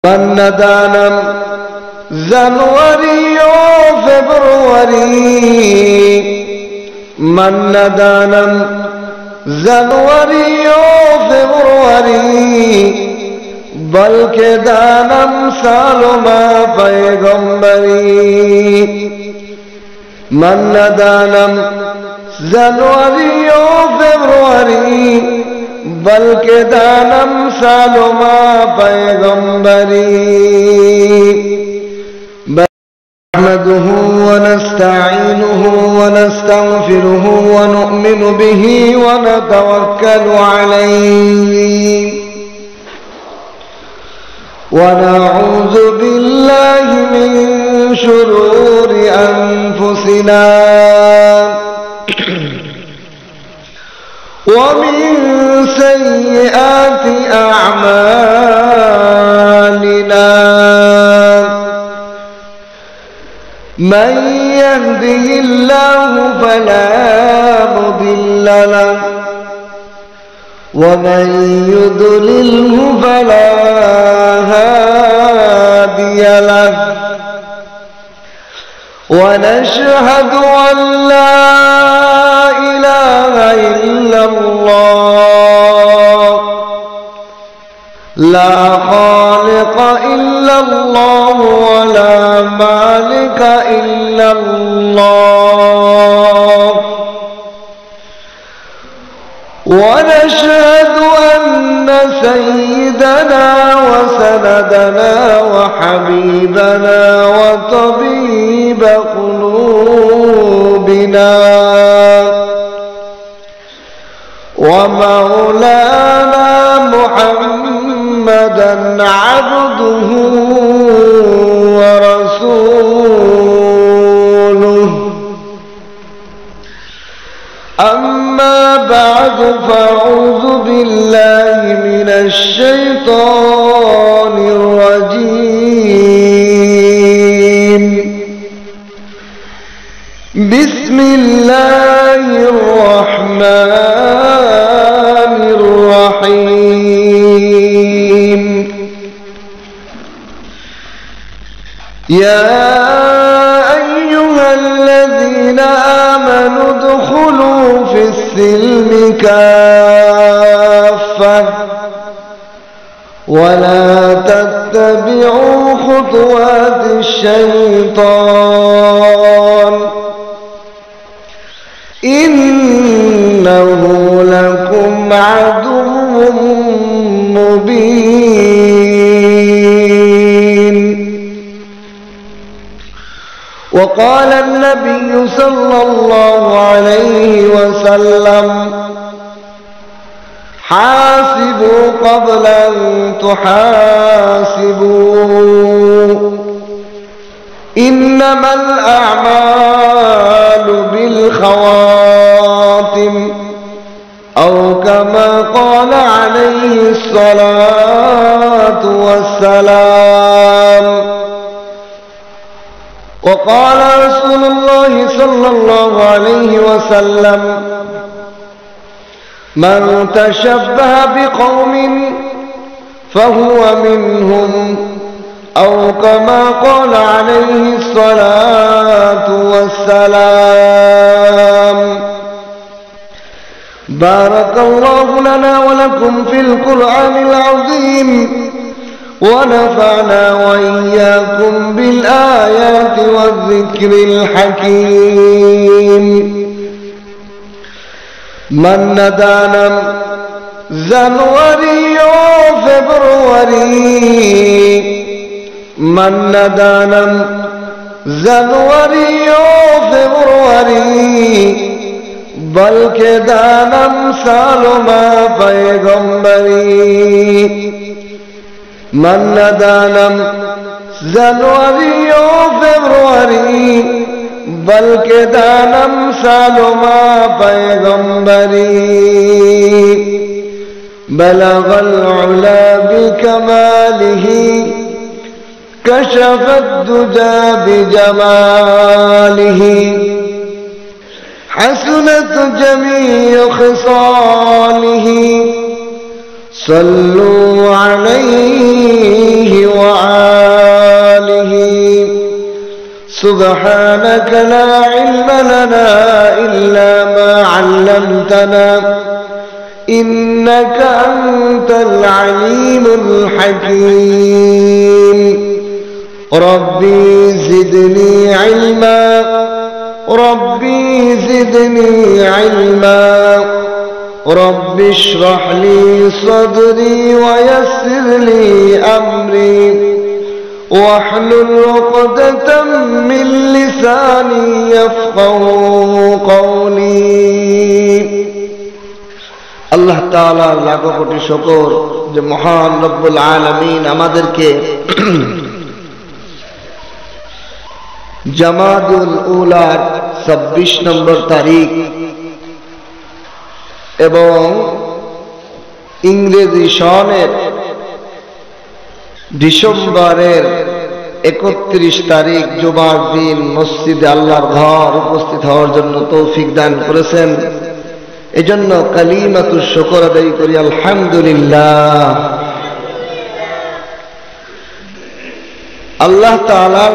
من ندانم جنوری و فبروری من ندانم جنوری و فبروری بلکہ دانم سال ما پیغمبری من ندانم جنوری و فبروری بلکہ دانم سال ما پیغمبری نحمده ونستعينه ونستغفره ونؤمن به ونتوكل عليه ونعوذ بالله من شرور أنفسنا ومن سيئات أعمالنا من يهده الله فلا مضل له ومن يضلله فلا هادي له ونشهد أن لا إله إلا الله لا خالق إلا الله ولا مالك إلا الله ونشهد أن سيدنا وسندنا وحبيبنا وطبيب قلوبنا ومولانا محمدا عبده ورسوله أما بعد فأعوذ بالله من الشيطان الرجيم بسم الله الرحمن الرحيم يا أيها الذين آمنوا ادخلوا في السلم كافة ولا تتبعوا خطوات الشيطان إنه لكم عدو مبين. وقال النبي صلى الله عليه وسلم حاسبوا قبل أن تحاسبوا إنما الأعمال بالخواتم أو كما قال عليه الصلاة والسلام. وقال رسول الله صلى الله عليه وسلم من تشبه بقوم فهو منهم أو كما قال عليه الصلاة والسلام. بارك الله لنا ولكم في القرآن العظيم ونفعنا وإياكم بالآيات والذكر الحكيم. من ندانم جنوری و فبروری من ندانم جنوری و فبروری بلکہ دانم سال ما پیغمبری من ندانم جنوری و فبروری بلکہ دانم سال ما پیغمبری بلغ العلا بکماله كشف الدجى بجماله حسنت جميع خصاله صلوا عليه وعلى سبحانك لا علم لنا إلا ما علمتنا إنك أنت العليم الحكيم ربي زدني علما ربي زدني علما رب اشرح لي صدري ويسر لي أمري واحلل عقدة من لساني يفقهوا قولي আল্লাহ তাআলার লাখ কোটি শুকর যে মহান রব্বুল আলামিন আমাদেরকে জামাদুল উলার 26 নম্বর তারিখ এবং ইংরেজি সনের ডিসেম্বরের 31 তারিখ জুমার দিন মসজিদে আল্লাহর ঘর উপস্থিত হওয়ার জন্য তৌফিক দান করেছেন। এজন্য কালিমাতুশ শুকর আদায় করি আলহামদুলিল্লাহ। আল্লাহ তাআলার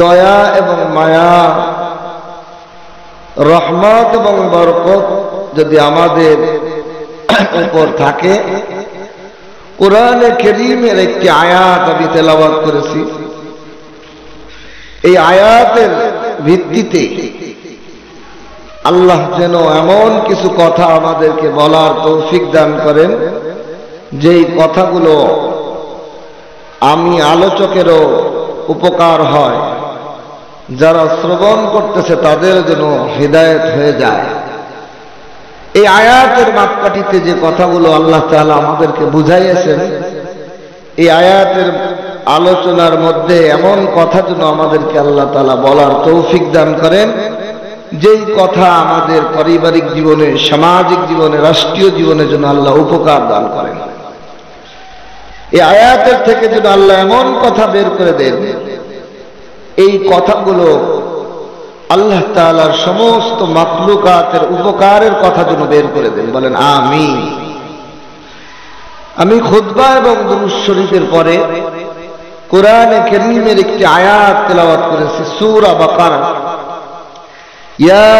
দয়া এবং মায়া, রহমত এবং বরকত যদি আমাদের উপর থাকে, কোরআনে কারীমের একটি আয়াত আমি তেলাওয়াত করেছি। এই আয়াতের ভিত্তিতে আল্লাহ যেন এমন কিছু কথা আমাদেরকে বলার তৌফিক দান করেন, যেই কথাগুলো আমি আলোচকেরও উপকার হয়, যারা শ্রবণ করতেছে তাদের যেন হিদায়াত হয়ে যায়। এই আয়াতের মাপকাঠিতে যে কথাগুলো আল্লাহ তাআলা আমাদেরকে বুঝাইয়েছেন, এই আয়াতের আলোচনার মধ্যে এমন কথা যেন আমাদেরকে আল্লাহ তাআলা বলার তৌফিক দান করেন, যেই কথা আমাদের পারিবারিক জীবনে, সামাজিক জীবনে, রাষ্ট্রীয় জীবনে যেন আল্লাহ উপকার দান করেন। এই আয়াতের থেকে যেন আল্লাহ এমন কথা বের করে দেন, এই কথাগুলো আল্লাহ তাআলার সমস্ত মাখলুকাতের উপকারের কথা যেন বের করে দেন। বলেন আমিন। আমি খুতবা এবং দুরূদ শরীফের পরে কোরআনে কারীমের একটি আয়াত তেলাওয়াত করেছি, সূরা বাকারা। ইয়া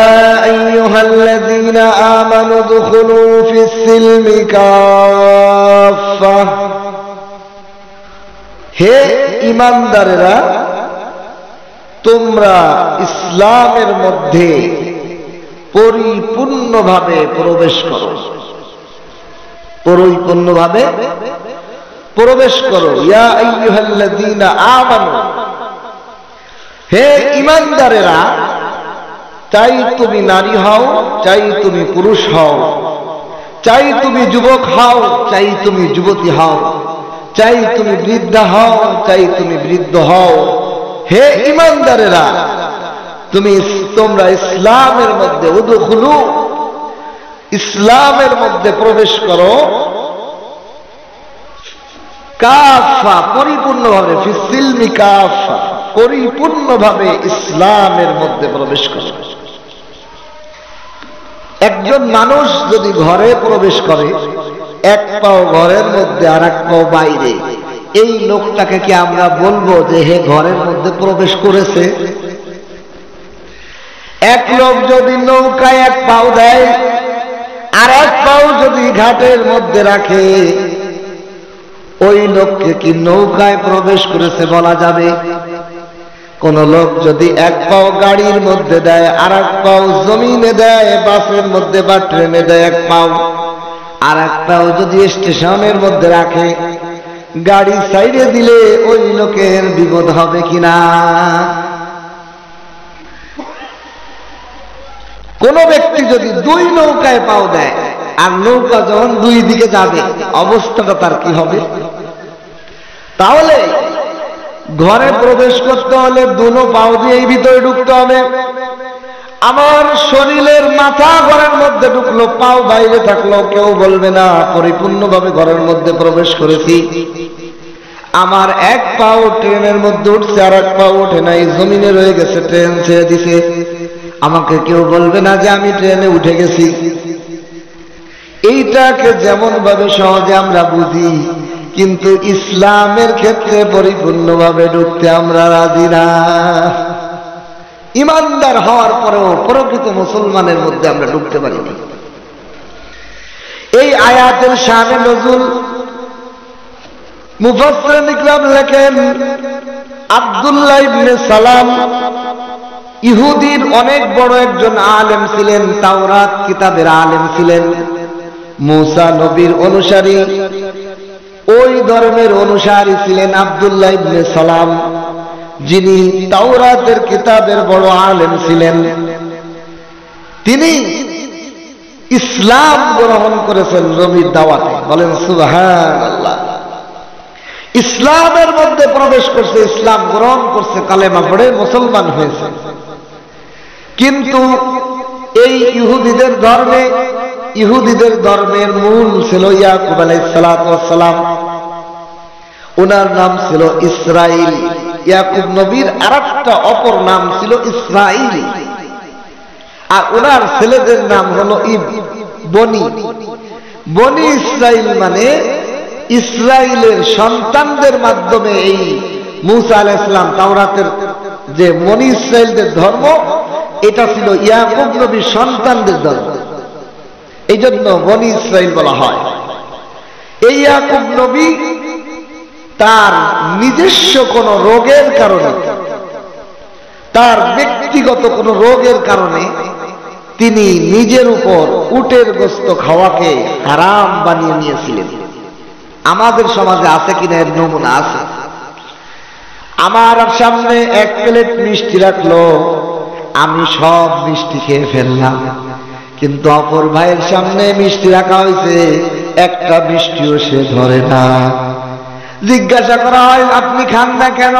আইয়ুহাল্লাযীনা আমানু দুখুলু ফিস-সিলমি কাফা, হে ঈমানদারেরা তোমরা ইসলামের মধ্যে পরিপূর্ণভাবে প্রবেশ করো, পরিপূর্ণভাবে প্রবেশ করো। ইয়া আইয়ুহাল্লাযীনা আমানু, হে ঈমানদারেরা, চাই তুমি নারী হও, চাই তুমি পুরুষ হও, চাই তুমি যুবক হও, চাই তুমি যুবতী হও, চাই তুমি বৃদ্ধা হও, চাই তুমি বৃদ্ধ হও, হে ঈমানদারেরা তোমরা ইসলামের মধ্যে উদখুলু, ইসলামের মধ্যে প্রবেশ করো, কাফা, পরিপূর্ণভাবে, ফিস-সিলমি কাফা, পরিপূর্ণভাবে ইসলামের মধ্যে প্রবেশ করো। একজন মানুষ যদি ঘরে প্রবেশ করে, এক পাও ঘরের মধ্যে আর এক পাও বাইরে, এই লোকটাকে কি আমরা বলবো যে হে ঘরের মধ্যে প্রবেশ করেছে? এক লোক যদি নৌকায় এক পাও দেয় আর এক পাও যদি ঘাটের মধ্যে রাখে, ওই লোককে কি নৌকায় প্রবেশ করেছে বলা যাবে? কোন লোক যদি এক পাও গাড়ির মধ্যে দেয় আর এক পাও জমিনে দেয়, বাসের মধ্যে বা ট্রেনে দেয় এক পাও, আর এক পাও যদি স্টেশনের মধ্যে রাখে, গাড়ি সাইডে দিলে ওই লোকের বিপদ হবে কিনা? কোন ব্যক্তি যদি দুই নৌকায় পাও দেয় আর নৌকা যখন দুই দিকে যাবে, অবস্থাটা তার কি হবে? তাহলে ঘরে প্রবেশ করতে হলে দুনো পাও দিয়ে এই ভিতরে ঢুকতে হবে। আমার শরীরের মাথা ঘরের মধ্যে ঢুকলো, পাও বাইরে থাকলো, কেউ বলবে না পরিপূর্ণভাবে ঘরের মধ্যে প্রবেশ করেছি। আমার এক পাও ট্রেনের মধ্যে উঠছে আর এক পাও ওঠে নাই, জমিনে রয়ে গেছে, ট্রেন ছেড়ে দিছে, আমাকে কেউ বলবে না যে আমি ট্রেনে উঠে গেছি। এইটাকে যেমন ভাবে সহজে আমরা বুঝি, কিন্তু ইসলামের ক্ষেত্রে পরিপূর্ণভাবে ঢুকতে আমরা রাজি না। ইমানদার হওয়ার পরেও প্রকৃত মুসলমানের মধ্যে আমরা ঢুকতে পারিনি। এই আয়াতের শানে নজুল মুফাসসিরিন ইকরাম লেখেন, আব্দুল্লাহ ইবনে সালাম ইহুদির অনেক বড় একজন আলেম ছিলেন, তাওরাত কিতাবের আলেম ছিলেন, মুসা নবীর অনুসারী, ওই ধর্মের অনুসারী ছিলেন আব্দুল্লাহ ইবনে সালাম, যিনি তাওরাতের কিতাবের বড় আলেম ছিলেন। তিনি ইসলাম গ্রহণ করেছেন নবীর দাওয়াতে, বলেন সুবহানাল্লাহ। ইসলামের মধ্যে প্রবেশ করছে, ইসলাম গ্রহণ করছে, কালেমা পড়ে মুসলমান হয়েছে। কিন্তু এই ইহুদিদের ধর্মের মূল ছিল ইয়াকুব আলাইহিস সালাতু ওয়াস সালাম, ওনার নাম ছিল ইসরাইল। ইয়াকুব নবীর আরেকটা অপর নাম ছিল ইসরাইল, আর ওনার ছেলেদের নাম হলো বনি ইসরাইল, মানে ইসরাইলের সন্তানদের মাধ্যমে এই মুসা আলাইহিস সালাম তাওরাতের যে বনি ইসরাইলদের ধর্ম, এটা ছিল ইয়াকুব নবীর সন্তানদের ধর্ম, এই জন্য বনি ইসরাইল বলা হয়। এই ইয়াকুব নবী তার নিজস্ব কোন রোগের কারণে, তার ব্যক্তিগত কোন রোগের কারণে তিনি নিজের উপর উটের গোশত খাওয়াকে হারাম বানিয়ে নিয়েছিলেন। আমাদের সমাজে আছে কিনা এর নমুনা আছে। আমার সামনে এক প্লেট মিষ্টি রাখলো, আমি সব মিষ্টি খেয়ে ফেললাম, কিন্তু অপর ভাইয়ের সামনে মিষ্টি রাখা হয়েছে, একটা মিষ্টিও সে ধরে না। জিজ্ঞাসা করা হয়, আপনি খান না কেন?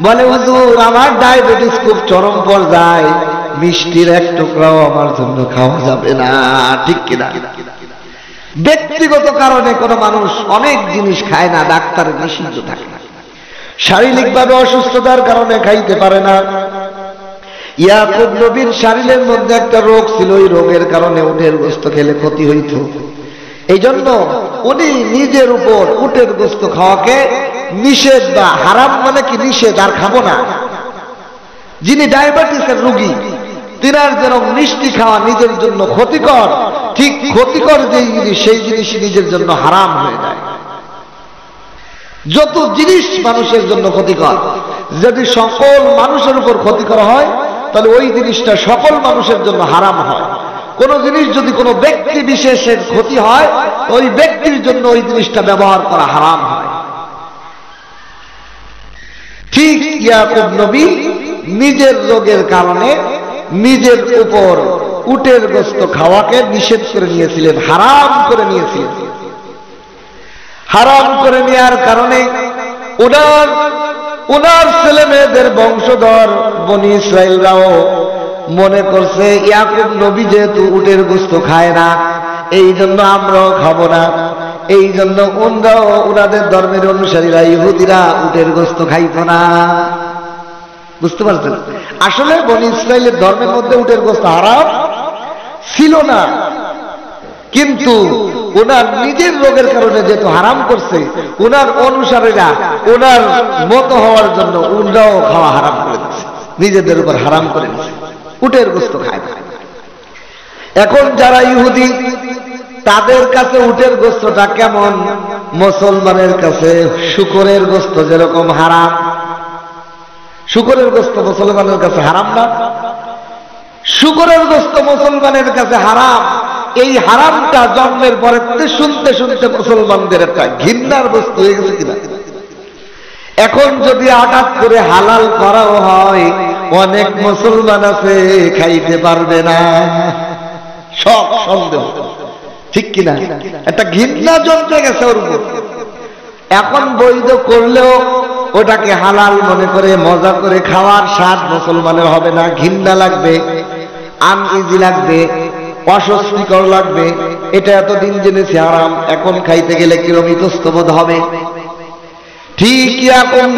বলে, হুজুর আমার ডায়াবেটিস খুব চরম পর্যায়ে, মিষ্টির এক টুকরাও আমার জন্য খাওয়া যাবে না। ঠিক কিনা? ব্যক্তিগত কারণে কোনো মানুষ অনেক জিনিস খায় না, ডাক্তারের নিষিদ্ধ থাকে না, শারীরিকভাবে অসুস্থতার কারণে খাইতে পারে না। ইয়াকুব নবীর শরীরের মধ্যে একটা রোগ ছিল, ওই রোগের কারণে উটের গোশত খেলে ক্ষতি হইত। এই জন্য উনি নিজের উপর উটের গোশত খাওয়াকে নিষেধ, বা হারাম মানে কি নিষেধ, আর খাবো না। যিনি ডায়াবেটিসের রোগী, তিনার যেন মিষ্টি খাওয়া নিজের জন্য ক্ষতিকর, ঠিক ক্ষতিকর যে জিনিস, সেই জিনিসই নিজের জন্য হারাম হয়ে যায়। যত জিনিস মানুষের জন্য ক্ষতিকর, যদি সকল মানুষের উপর ক্ষতিকর হয়, তাহলে ওই জিনিসটা সকল মানুষের জন্য হারাম হয়। কোন জিনিস যদি কোনো ব্যক্তি বিশেষের ক্ষতি হয়, ওই ব্যক্তির জন্য ওই জিনিসটা ব্যবহার করা হারাম হয়। ঠিক ইয়াকুব নবী নিজের রোগের কারণে নিজের উপর উটের গোশত খাওয়াকে নিষেধ করে নিয়েছিলেন, হারাম করে নিয়েছিলেন। হারাম করে নেওয়ার কারণে ওনার ছেলে মেয়েদের বংশধর বনি ইসরাইলরাও মনে করছে, ইয়াকুব নবী যেহেতু উটের গোশত খায় না, এই জন্য আমরাও খাবো না। এই জন্য ওনারাও, ওনাদের ধর্মের অনুসারীরা, ইহুদিরা উটের গোশত খাইত না। বুঝতে পারছেন? আসলে বনি ইসরাইলের ধর্মের মধ্যে উটের গোশত হারাম ছিল না, কিন্তু ওনার নিজের রোগের কারণে যেহেতু হারাম করছে, ওনার অনুসারীরা ওনার মতো হওয়ার জন্য ওনারাও খাওয়া হারাম করে দিচ্ছে, নিজেদের উপর হারাম করে দিচ্ছে, উটের গোশত খায় না। এখন যারা ইহুদি, তাদের কাছে উটের গোশতটা কেমন? মুসলমানের কাছে শুকরের গোশত যেরকম হারাম, শুকরের গোশত মুসলমানের কাছে হারাম না? শুকরের গোশত মুসলমানের কাছে হারাম। এই হারামটা জন্মের পরে শুনতে শুনতে মুসলমানদের একটা ঘৃণার বস্তু হয়ে গেছে কিনা? এখন যদি হঠাৎ করে হালাল করাও হয়, অনেক মুসলমান আছে খাইতে পারবে না, সব সন্দেহ। ঠিক কিনা? একটা ঘৃণা জন্মে গেছে ওর উপর। এখন বৈধ করলেও ওটাকে হালাল মনে করে মজা করে খাওয়ার স্বাদ মুসলমানের হবে না, ঘৃণা লাগবে, আনইজি লাগবে, অস্বস্তিকর লাগবে। এটা এতদিন জেনেছি হারাম, এখন খাইতে গেলে কিরকম ইতস্তবোধ হবে। ঠিক ইয়াকুব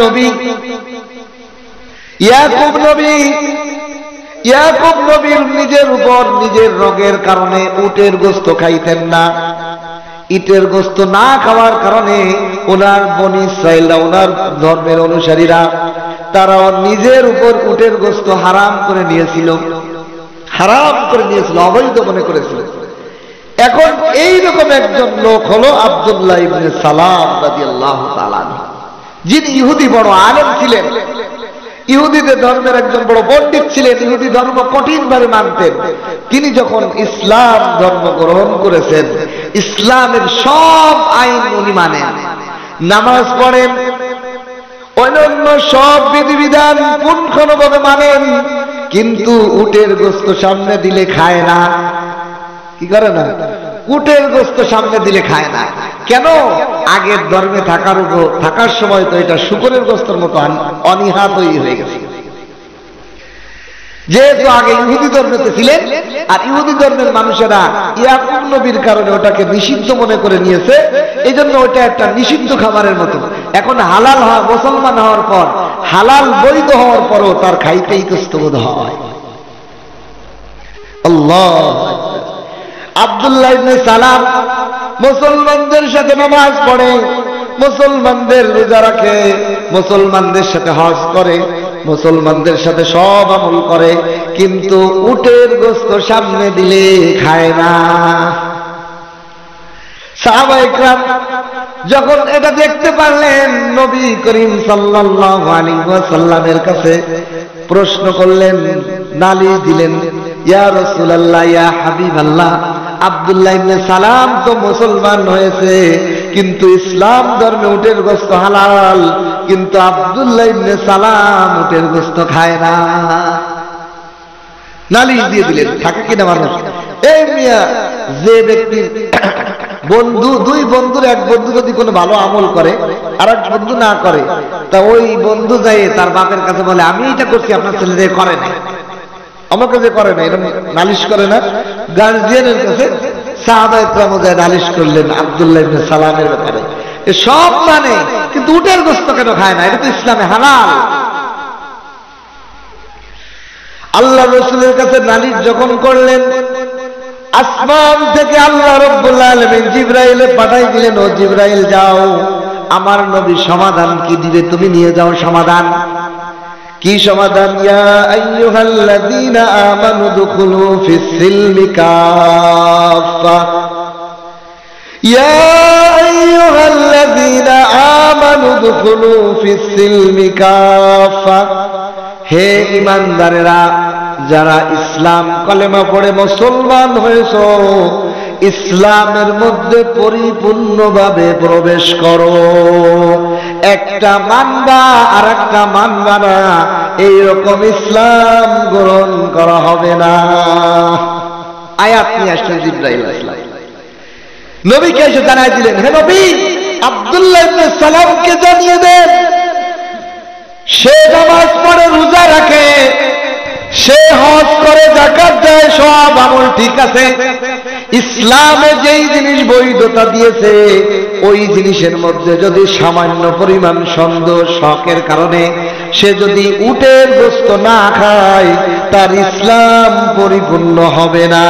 নবীর নিজের উপর নিজের রোগের কারণে উটের গোশত খাইতেন না। ইটের গোশত না খাওয়ার কারণে ওনার বনি ইসরাইলরা, ওনার ধর্মের অনুসারীরা তারাও নিজের উপর উটের গোশত হারাম করে নিয়েছিল, অবৈধ মনে করেছিল। এখন এইরকম একজন লোক হলো আব্দুল্লাহ ইবনে সালাম রাদিয়াল্লাহু তাআলা আনহু, যিনি ইহুদি বড় আলেম ছিলেন, ইহুদিদের ধর্মের একজন বড় পণ্ডিত ছিলেন, ইহুদি ধর্ম কঠিনভাবে মানতেন। তিনি যখন ইসলাম ধর্ম গ্রহণ করেছেন, ইসলামের সব আইন উনি মানেন, নামাজ পড়েন, অন্যান্য সব বিধিবিধান পুঙ্খানুপুঙ্খভাবে মানেন, কিন্তু উটের গোশত সামনে দিলে খায় না। কি করে না? উটের গোশত সামনে দিলে খায় না। কেন? আগের ধর্মে থাকার সময় তো এটা শুকরের গোশতের মতো অনীহা তৈরি হয়ে গেছে। যেহেতু আগে ইহুদি ধর্মেতে ছিলেন, আর ইহুদি ধর্মের মানুষেরা ইয়াকুব নবীর কারণে ওটাকে নিষিদ্ধ মনে করে নিয়েছে, এই জন্য ওটা একটা নিষিদ্ধ খাবারের মতো। এখন হালাল হওয়া, মুসলমান হওয়ার পর, হালাল বৈধ হওয়ার পরও তার খাইতে ইতস্তবোধ হয়। আল্লাহ। আব্দুল্লাহ ইবনে সালাম মুসলমানদের সাথে নামাজ পড়ে, মুসলমানদের রোজা রাখে, মুসলমানদের সাথে হজ করে, মুসলমানদের সাথে সব আমল করে, কিন্তু উটের গোশত সামনে দিলে খায় না। সাহাবায়ে কেরাম যখন এটা দেখতে পারলেন, নবী করিম সাল্লাল্লাহু আলাইহি ওয়াসাল্লামের কাছে প্রশ্ন করলেন, নালিশ দিলেন, ইয়া রাসূলুল্লাহ, ইয়া হাবিবাল্লাহ, আব্দুল্লাহ ইবনে সালাম তো মুসলমান হয়েছে, কিন্তু ইসলাম ধর্মে উটের গোশত হালাল, কিন্তু আব্দুল্লাহ ইবনে সালাম উটের গোশত খায় না। নালিশ দিয়ে দিলেন। থাকে কিনা মানুষ? এই মিয়া, যে ব্যক্তির বন্ধু, দুই বন্ধুর এক বন্ধু যদি কোনো ভালো আমল করে আর এক বন্ধু না করে, তা ওই বন্ধু যায় তার বাপের কাছে বলে, আমি এটা করছি, আপনার ছেলে যে করে না, আমাকে যে করে না, এরকম নালিশ করে না। গার্জিয়ানের কাছে সাহাবায়ে কেরাম যায় নালিশ করলেন আব্দুল্লাহ ইবনে সালামের ব্যাপারে। এ সব মানে, কিন্তু উটের গোশত কেন খায় না? এটা তো ইসলামে হালাল। আল্লাহ রাসূলের কাছে নালিশ যখন করলেন, আসমান থেকে আল্লাহ রাব্বুল আলামিন জিবরাইলে পাঠাই দিলেন, ও জিবরাইল যাও, আমার নবী সমাধান কি দিবে তুমি নিয়ে যাও সমাধান। কি সমাধান? ইয়া আইয়ুহাল্লাযীনা আমানু দুখুলু ফিস সিলমি কাফা, ইয়া আইয়ুহাল্লাযীনা আমানু দুখুলু ফিস সিলমি কাফা, হে ঈমানদারেরা, যারা ইসলাম কলেমা পড়ে মুসলমান হয়েছো, ইসলামের মধ্যে পরিপূর্ণভাবে প্রবেশ করো। একটা মানবা আর একটা মানবা না, এইরকম ইসলাম গ্রহণ করা হবে না। আয়াত নিয়ে আসলেন জিবরাইল আলাইহিস সালাম, নবীকে এসে জানাই দিলেন, হে নবী, আব্দুল্লাহ ইবনে সালামকে জানিয়ে দেন, সে নামাজ পড়ে, রোজা রাখে, সে হজ করে, যাকাত দেয়, সব আমল ঠিক আছে, ইসলামে যেই জিনিস বৈধতা দিয়েছে ওই জিনিসের মধ্যে যদি সামান্য পরিমাণ সন্দেহ শখের কারণে সে যদি উটের গোশত না খায়, তার ইসলাম পরিপূর্ণ হবে না।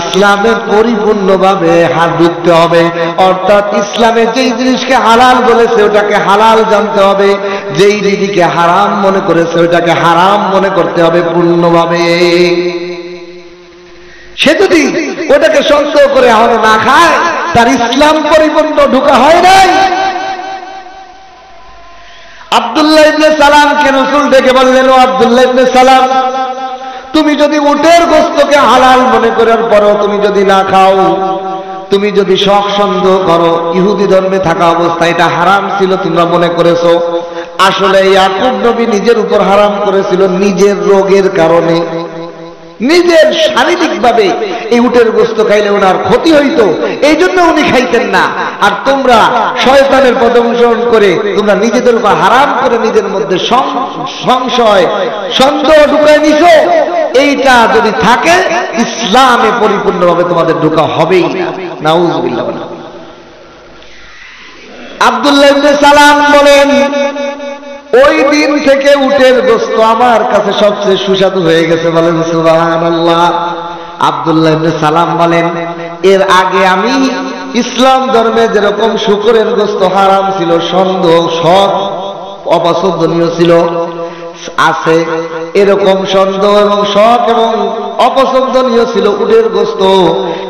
ইসলামে পরিপূর্ণভাবে হাত ঢুকতে হবে, অর্থাৎ ইসলামে যেই জিনিসকে হালাল বলেছে ওটাকে হালাল জানতে হবে, যেই জিনিসকে হারাম মনে করেছে ওটাকে হারাম মনে করতে হবে পূর্ণভাবে। সে যদি ওটাকে সন্দেহ করে এখনো না খায়, তার ইসলাম পরিপূর্ণ ঢোকা হয় নাই। আব্দুল্লাহ ইবনে সালামকে রাসূল ডেকে বললেন, ও আব্দুল্লাহ ইবনে সালাম, তুমি যদি উটের গোশতকে হালাল মনে করার পরও তুমি যদি না খাও, তুমি যদি শখ সন্দেহ করো, ইহুদি ধর্মে থাকা অবস্থায় এটা হারাম ছিল তোমরা মনে করেছো, আসলে ইয়াকুব নবী নিজের উপর হারাম করেছিল নিজের রোগের কারণে। নিজের শারীরিকভাবে এই উটের গোশত খাইলে ওনার ক্ষতি হইতো, এই জন্য উনি খাইতেন না। আর তোমরা শয়তানের পথ অনুসরণ করে তোমরা নিজেদের উপর হারাম করে নিজের মধ্যে সংশয় সন্দেহ ঢুকায় নিছো। এইটা যদি থাকে ইসলামে পরিপূর্ণভাবে তোমাদের ঢোকা হবেই না। নাউজুবিল্লাহ। আব্দুল্লাহ ইবনে সালাম বলেন, ওই দিন থেকে উটের গোশত আমার কাছে সবচেয়ে সুস্বাদু হয়ে গেছে। বলেন সুবহানাল্লাহ। আব্দুল্লাহ ইবনে সালাম বলেন, এর আগে আমি ইসলাম ধর্মে যেরকম শুকরের গোশত হারাম ছিল, সন্দেহ, শখ, অপছন্দনীয় ছিল, আছে, এরকম সন্দেহ এবং শখ এবং অপছন্দনীয় ছিল উটের গোশত।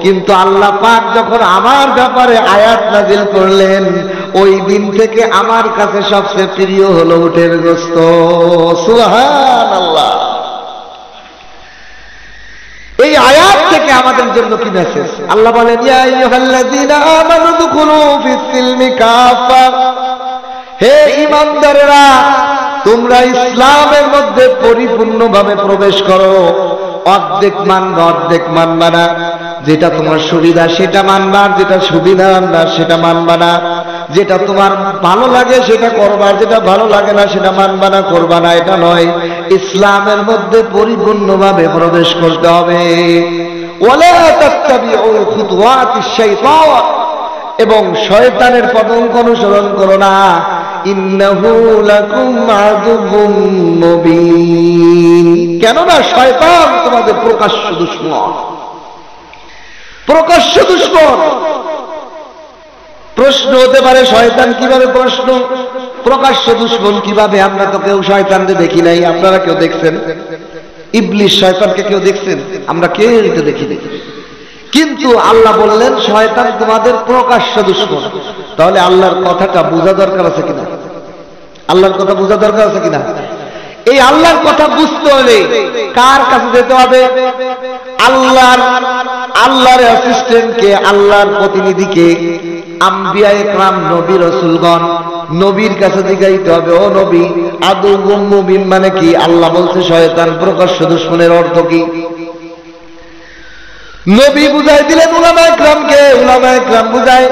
কিন্তু আল্লাহ পাক যখন আমার ব্যাপারে আয়াত নাজিল করলেন, ওই দিন থেকে আমার কাছে সবচেয়ে প্রিয় হলো উটের গোশত। সুবহানাল্লাহ। এই আয়াত থেকে আমাদের জন্য কি মেসেজ? আল্লাহ বলেন, ইয়া আইয়ুহাল্লাযীনা আমানু দুখুলু ফিস-সিলমি কাফা, হে ঈমানদারেরা, তোমরা ইসলামের মধ্যে পরিপূর্ণভাবে প্রবেশ করো। অর্ধেক মানবা, অর্ধেক মানবা না। যেটা তোমার সুবিধা সেটা মানবা, যেটা সুবিধা না সেটা মানবা না। যেটা তোমার ভালো লাগে সেটা করবা, যেটা ভালো লাগে না সেটা মানবা না, করবা না, এটা নয়। ইসলামের মধ্যে পরিপূর্ণভাবে প্রবেশ করতে হবে। ওয়ালা তাত্তাবিউল খুতুওয়াতিশ শাইতান, এবং শয়তানের পদঙ্ক অনুসরণ করো না। ইন্নাহু লাকুম আদুউম মুবিন, কেননা শয়তান তোমাদের প্রকাশ্য দুশমন। প্রকাশ্য দুশমন। প্রশ্ন হতে পারে, শয়তান কিভাবে প্রকাশ্য দুশমন কিভাবে? আমরা তো কেউ শয়তানকে দেখি নাই। আপনারা কেউ দেখছেন ইবলিস শয়তানকে? কেউ দেখছেন? আমরা কেউ এটা দেখিনি। কিন্তু আল্লাহ বললেন শয়তান তোমাদের প্রকাশ্য দুশমন। তাহলে আল্লাহর কথাটা বোঝা দরকার আছে কিনা? আল্লাহর কথা বোঝা দরকার আছে কিনা? এই আল্লাহর কথা বুঝতে হলে কার কাছে যেতে হবে? আল্লাহর অ্যাসিস্ট্যান্টকে, আল্লাহর প্রতিনিধিকে, আম্বিয়া একরাম, নবী রাসূলগণ, নবীর কাছে জিজ্ঞাসা হবে, ও নবী, আদুউম মুবিন মানে কি? আল্লাহ বলছে শয়তান প্রকাশ্য দুশমনের অর্থ কি? নবী বুঝাই দিলেন উলামা একরামকে, উলামা একরাম বুঝায়,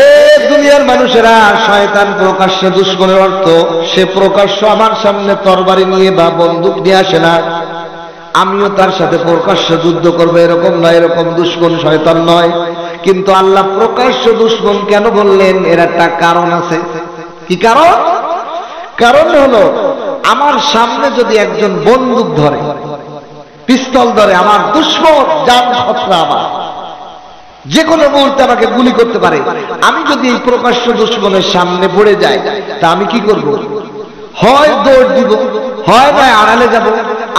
এ দুনিয়ার মানুষেরা, শয়তান প্রকাশ্য দুশমনের অর্থ, সে প্রকাশ্য আমার সামনে তরবারি নিয়ে বা বন্দুক নিয়ে আসে না, আমিও তার সাথে প্রকাশ্য যুদ্ধ করবো এরকম নয়, এরকম দুশমন শয়তান নয়। কিন্তু আল্লাহ প্রকাশ্য দুশমন কেন বললেন? এর একটা কারণ আছে। কি কারণ? কারণ হলো, আমার সামনে যদি একজন বন্দুক ধরে, পিস্তল ধরে, আমার দুশমন, জান খতরা, আমার যে কোনো মুহূর্তে আমাকে গুলি করতে পারে। আমি যদি এই প্রকাশ্য দুশমনের সামনে পড়ে যাই, তা আমি কি করব? হয় দৌড় দিব, হয় নয় আড়ালে যাব,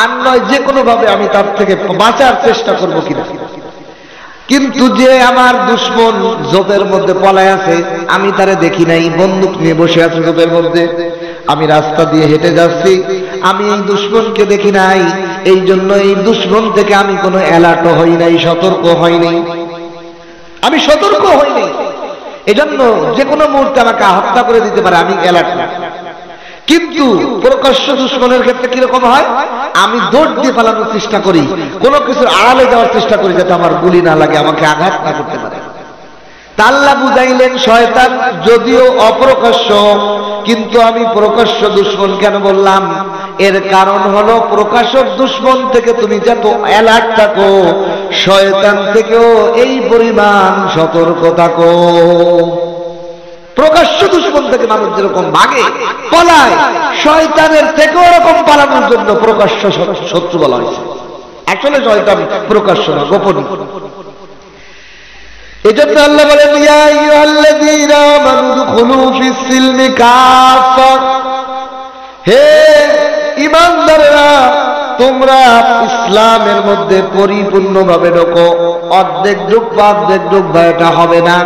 আর নয় যে কোনো ভাবে আমি তার থেকে বাঁচার চেষ্টা করব কিনা। কিন্তু যে আমার দুশমন জোপের মধ্যে পলায় আছে, আমি তারে দেখি নাই, বন্দুক নিয়ে বসে আছে জোপের মধ্যে, আমি রাস্তা দিয়ে হেঁটে যাচ্ছি, আমি এই দুশমনকে দেখি নাই, এই জন্য এই দুশমন থেকে আমি কোনো অ্যালার্ট হই নাই, সতর্ক হই নাই, আমি সতর্ক হই নাই। এজন্য যে কোনো মুহূর্তে আমাকে হত্যা করে দিতে পারে, আমি অ্যালার্ট না। কিন্তু প্রকাশ্য দুশমনের ক্ষেত্রে কিরকম হয়? আমি দৌড় দিয়ে পালানোর চেষ্টা করি, কোনো কিছুর আড়ালে যাওয়ার চেষ্টা করি, যাতে আমার গুলি না লাগে, আমাকে আঘাত না করতে পারে। আল্লাহ বুঝাইলেন শয়তান যদিও অপ্রকাশ্য, কিন্তু আমি প্রকাশ্য দুশমন কেন বললাম? এর কারণ হলো, প্রকাশ্য দুশমন থেকে তুমি যত অ্যালার্ট থাকো, শয়তান থেকেও এই পরিমাণ সতর্ক থাকো। প্রকাশ্য দুশমন থেকে মানুষ যেরকম ভাগে, পলায়, শয়তানের থেকেও এরকম পালানোর জন্য প্রকাশ্য শত্রু বলা হয়েছে। আসলে শয়তান প্রকাশ্য না, গোপনীয়। এজন্য আল্লাহ বলেন, ইয়া আইয়ুহাল্লাযীনা আমানু দুখুলু ফিস-সিলমি কাফা, হে ঈমানদারেরা, তোমরা ইসলামের মধ্যে পরিপূর্ণভাবে ঢোকো। অর্ধেক ঢুকবা, অর্ধেক ঢুকবা, এটা হবে না,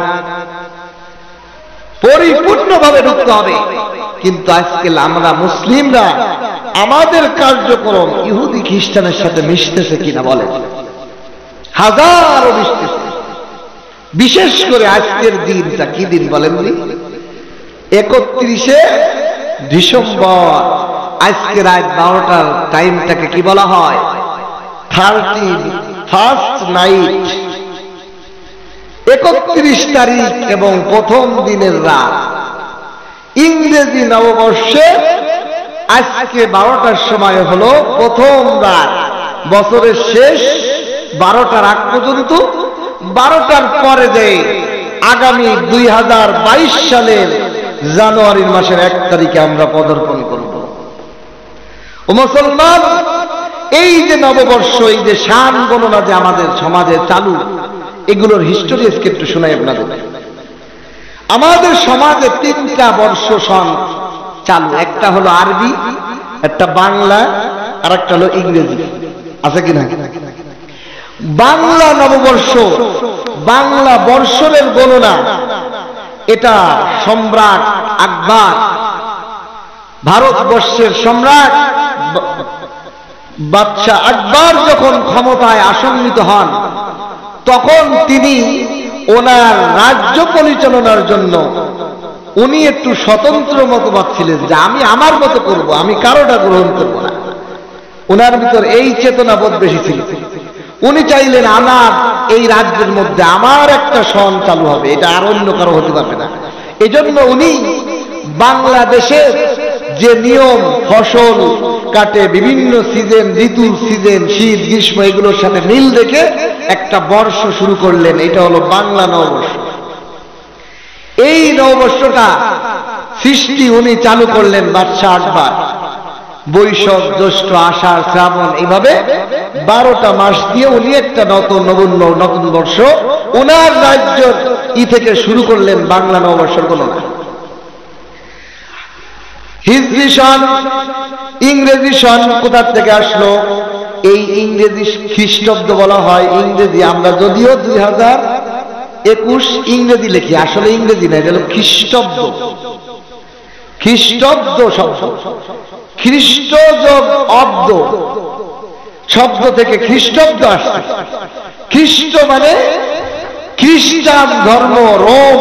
পরিপূর্ণভাবে ঢুকতে হবে। কিন্তু আজকে আমরা মুসলিমরা আমাদের কার্যক্রম ইহুদি খ্রিস্টানের সাথে মিশতেছে কিনা বলেন? হাজারো মিশতেছে। বিশেষ করে আজকের দিনটা কি দিন বলেন? 31শে ডিসেম্বর। আজকে রাত 12টার টাইমটাকে কি বলা হয়? 31st নাইট, 31 তারিখ এবং প্রথম দিনের রাত। ইংরেজি নববর্ষে আজকে 12টার সময় হলো প্রথম রাত। বছরের শেষ 12টার আগ পর্যন্ত, 12টার পরে যে আগামী 2022 সালের জানুয়ারি মাসের 1 তারিখে আমরা পদার্পণ করব। ও মুসলমান, এই যে নববর্ষ, এই যে শান গণনা যে আমাদের সমাজে চালু, এগুলোর হিস্টোরি আজকে একটু শোনাই আপনাদের। আমাদের সমাজে 3টা বর্ষ সন চালু, একটা হলো আরবি, একটা বাংলা, আর একটা হলো ইংরেজি। আছে কিনা? বাংলা নববর্ষ, বাংলা বর্ষের গণনা, এটা সম্রাট আকবর, ভারতবর্ষের সম্রাট বাদশাহ আকবর যখন ক্ষমতায় আসীন হন, তখন তিনি ওনার রাজ্য পরিচালনার জন্য উনি একটু স্বতন্ত্র মতবাদ ছিলেন যে আমি আমার মতো করব, আমি কারোটা গ্রহণ করব না। ওনার ভিতর এই চেতনাবোধ বেশি ছিল। উনি চাইলেন আমার এই রাজ্যের মধ্যে আমার একটা সন চালু হবে, এটা আর অন্য কারো হতে পারবে না। এজন্য উনি বাংলাদেশের যে নিয়ম, ফসল কাটে, বিভিন্ন সিজন, ঋতুর সিজন, শীত গ্রীষ্ম, এগুলোর সাথে মিল রেখে একটা বর্ষ শুরু করলেন, এটা হলো বাংলা নববর্ষ। এই নববর্ষটা সৃষ্টি উনি চালু করলেন বাদশাহ আকবর। বৈশাখ, জ্যৈষ্ঠ, আষাঢ়, শ্রাবণ, এইভাবে 12টা মাস দিয়ে উনি একটা নতুন বর্ষ ওনার রাজ্য থেকে শুরু করলেন বাংলা নববর্ষের গণনা। হিজরি সন, ইংরেজি সন কোথা থেকে আসলো? এই ইংরেজি খ্রিস্টাব্দ বলা হয়। ইংরেজি আমরা যদিও 2021 ইংরেজি লিখি, আসলে ইংরেজি না, এটা হলো খ্রিস্টাব্দ। খ্রিস্টাব্দ শব্দ, খ্রিস্ট যোগ অব্দ শব্দ থেকে খ্রিস্টাব্দ আসছে। খ্রিস্ট মানে খ্রিস্টান ধর্ম, রোম,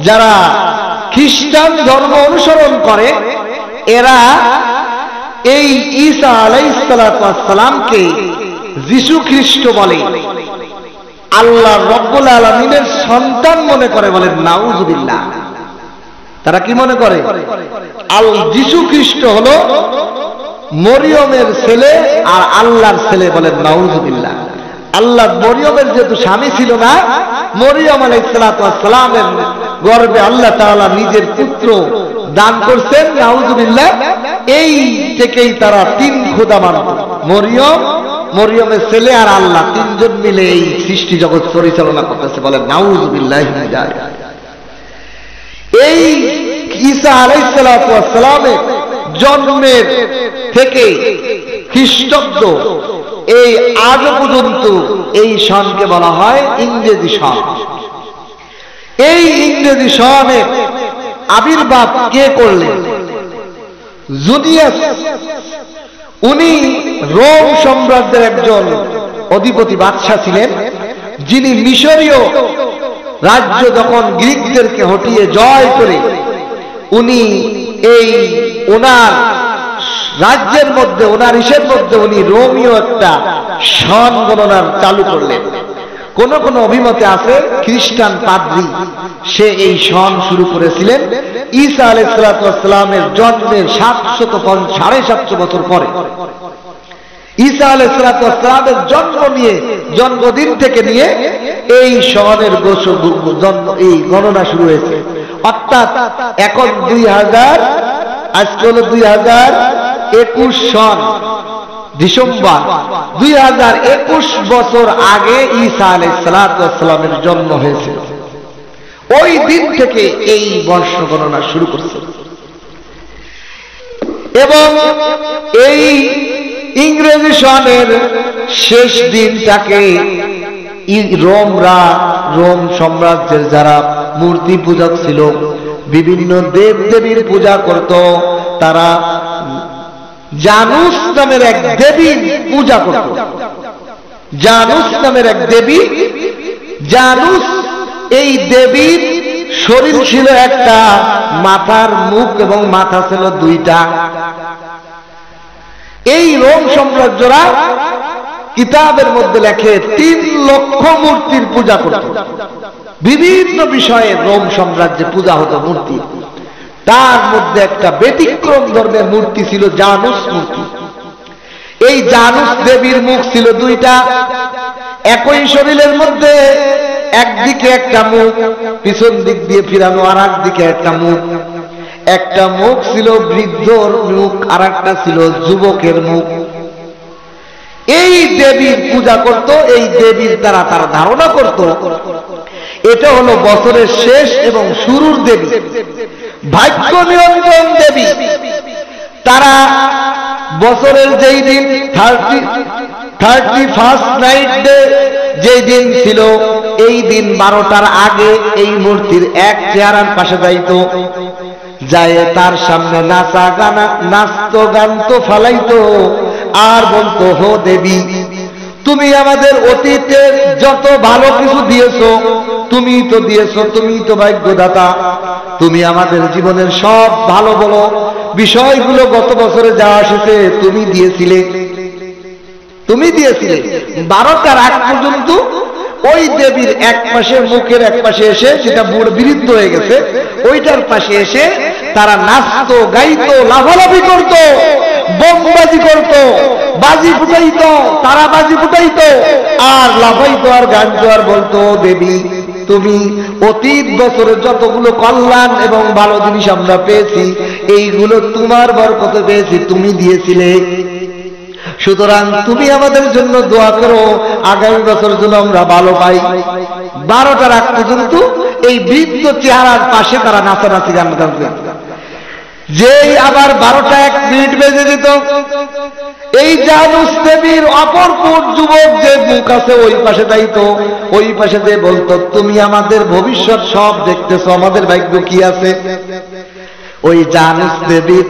যারা খ্রিস্টান ধর্ম অনুসরণ করে এরা এই ঈসা আলাইহিস সালামকে যিশু খ্রিস্ট বলে, আল্লাহ রব্বুল আলামিনের সন্তান মনে করে, বলেন নাউজুবিল্লাহ। তারা কি মনে করে? যিশু খ্রিস্ট হলো মরিয়মের ছেলে আর আল্লাহর ছেলে, বলেন নাউজুবিল্লাহ। আল্লাহ মরিয়মের যেহেতু স্বামী ছিল না, মরিয়ম আলাইহিস সালামের গর্ভে আল্লাহ তাআলা নিজের পুত্র দান করছেন, নাউজুবিল্লাহ। এই থেকেই তারা তিন খোদা মানত, মরিয়ম, মরিয়মের ছেলে আর আল্লাহ, তিনজন মিলে এই সৃষ্টি জগৎ পরিচালনা করতেছে, বলেন নাউজুবিল্লাহ। এই ঈসা আলাইহিস সালামের জন্মের থেকে খ্রিস্টাব্দ এই আজ পর্যন্ত এই সনকে বলা হয় ইংরেজি সন। এই ইংরেজি সনের আবির্ভাব কে করলেন? জুলিয়াস। উনি রোম সাম্রাজ্যের একজন অধিপতি বাদশাহ ছিলেন, যিনি মিশরীয় রাজ্য যখন গ্রিকদেরকে হটিয়ে জয় করে উনি এই ওনার রাজ্যের মধ্যে, ওনার ইসের মধ্যে উনি রোমীয় একটা সন গণনা চালু করলেন। কোন কোন অভিমতে আছে খ্রিস্টান পাদ্রী সে এই সন শুরু করেছিলেন ঈসা আলাইহিস সালামের জন্মের 750 বছর পরে। ঈসা আলাইহিস সালামের জন্মদিন থেকে নিয়ে এই সনের এই গণনা শুরু হয়েছে। অর্থাৎ এখন 2000, আজকে হলো 2021 সন, ডিসেম্বর 2021 বছর আগে ঈসা আলাইহিস সালামের জন্ম হয়েছে। ওই দিন থেকে এই বর্ষ গণনা শুরু করছে এবং এই ইংরেজি সনের শেষ দিনটাকে রোম সাম্রাজ্যের যারা মূর্তি পূজক ছিল, বিভিন্ন দেব দেবীর পূজা করত, তারা জানুস নামের এক দেবীর পূজা করত। জানুস নামের এক দেবী, জানুস এই দেবীর শরীর ছিল একটা, মাথার মুখ এবং মাথা ছিল দুইটা। এই রোম সাম্রাজ্যরা কিতাবের মধ্যে লেখে 3 লক্ষ মূর্তির পূজা করত। বিভিন্ন বিষয়ে রোম সাম্রাজ্যে পূজা হতো মূর্তি। তার মধ্যে একটা ব্যতিক্রম ধর্মের মূর্তি ছিল জানুস মূর্তি। এই জানুস দেবীর মুখ ছিল দুইটা, একই শরীরের মধ্যে একদিকে একটা মুখ, পিছন দিক দিয়ে ফিরানো, আর একদিকে একটা মুখ। একটা মুখ ছিল বৃদ্ধর মুখ, আর একটা ছিল যুবকের মুখ। এই দেবীর পূজা করত। এই দেবীর দ্বারা তারা ধারণা করত এটা হলো বছরের শেষ এবং শুরুর দেবী, ভাগ্য নিয়ন্ত্রণ দেবী। দেবী, তারা বছরের যেই দিন 31st নাইট ডে যেই দিন ছিল, এই দিন 12টার আগে এই মূর্তির এক চেহারার পাশে যাইত, যায় তার সামনে নাচতো গানতো ফালাইতো আর বলতো, হো দেবী, তুমি আমাদের অতীতের যত ভালো কিছু দিয়েছো তুমি তো দিয়েছো, তুমি তো ভাগ্যদাতা, তুমি আমাদের জীবনের সব ভালো ভালো বিষয়গুলো গত বছরে যা এসেছে তুমি দিয়েছিলে। 12টার আগ পর্যন্ত ওই দেবীর এক পাশে, মুখের এক পাশে এসে, যেটা বুড় বিরুদ্ধ হয়ে গেছে, ওইটার পাশে এসে তারা নাচতো, গাইতো, লাফালাফি করতো, বোমবাজি করতো, বাজি ফুটাইতো, তারা বাজি ফুটাইতো আর লাফাইতো আর গাইতো আর বলতো, দেবী, তুমি অতীত বছরে যতগুলো কল্যাণ এবং ভালো জিনিস আমরা পেয়েছি, এইগুলো তোমার বরকতে পেয়েছি, তুমি দিয়েছিলে। সুতরাং তুমি আমাদের জন্য দোয়া করো, আগামী বছর যেন আমরা ভালো পাই। 12টার আগ পর্যন্ত এই বৃদ্ধ চেহারার পাশে তারা নাচানাচি গান গাইত। যেই আবার 12টা 1 মিনিট বেজে যেত, এই জানুস দেবীর অপরপুর যুবক যে মুখ আছে ওই পাশে যাইতো, ওই পাশে যে বলতো, তুমি আমাদের ভবিষ্যৎ সব দেখতেছো, আমাদের ভাগ্য কি আছে। ওই জানুস দেবীর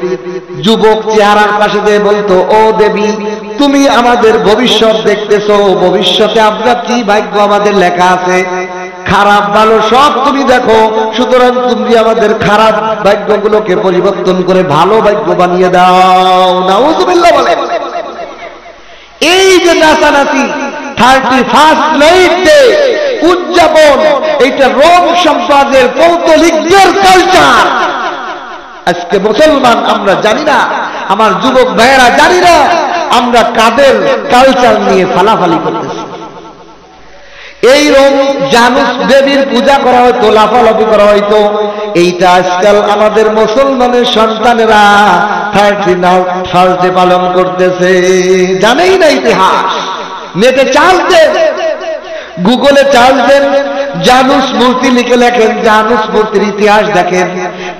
যুবক চেহারার পাশে দিয়ে বলতো, ও দেবী, তুমি আমাদের ভবিষ্যৎ দেখতেছো, ভবিষ্যতে আমরা কি ভাগ্য আমাদের লেখা আছে, খারাপ ভালো সব তুমি দেখো, সুতরাং তুমি আমাদের খারাপ ভাগ্যগুলোকে পরিবর্তন করে ভালো ভাগ্য বানিয়ে দাও। নাউযুবিল্লাহ বলে। এই যে নাচানাচি 31st নাইট ডে উদযাপন, এটা রোম সম্রাজ্যের পৌত্তলিকদের কালচার। আজকে মুসলমান আমরা জানি না, আমার যুবক ভাইয়েরা জানি না আমরা কাদের কালচার নিয়ে ফালাফালি করতেছি। এই রোম জানুস দেবীর পূজা করা হয়তো, লাফালাফি করা হয়তো, এইটা আজকাল আমাদের মুসলমানের সন্তানেরা 31st পালন করতেছে। জানেই না ইতিহাস, নেটে চার্জ দেন, গুগলে চার্জ দেন, জানুস মূর্তি লিখে লেখেন, জানুস মূর্তির ইতিহাস দেখেন।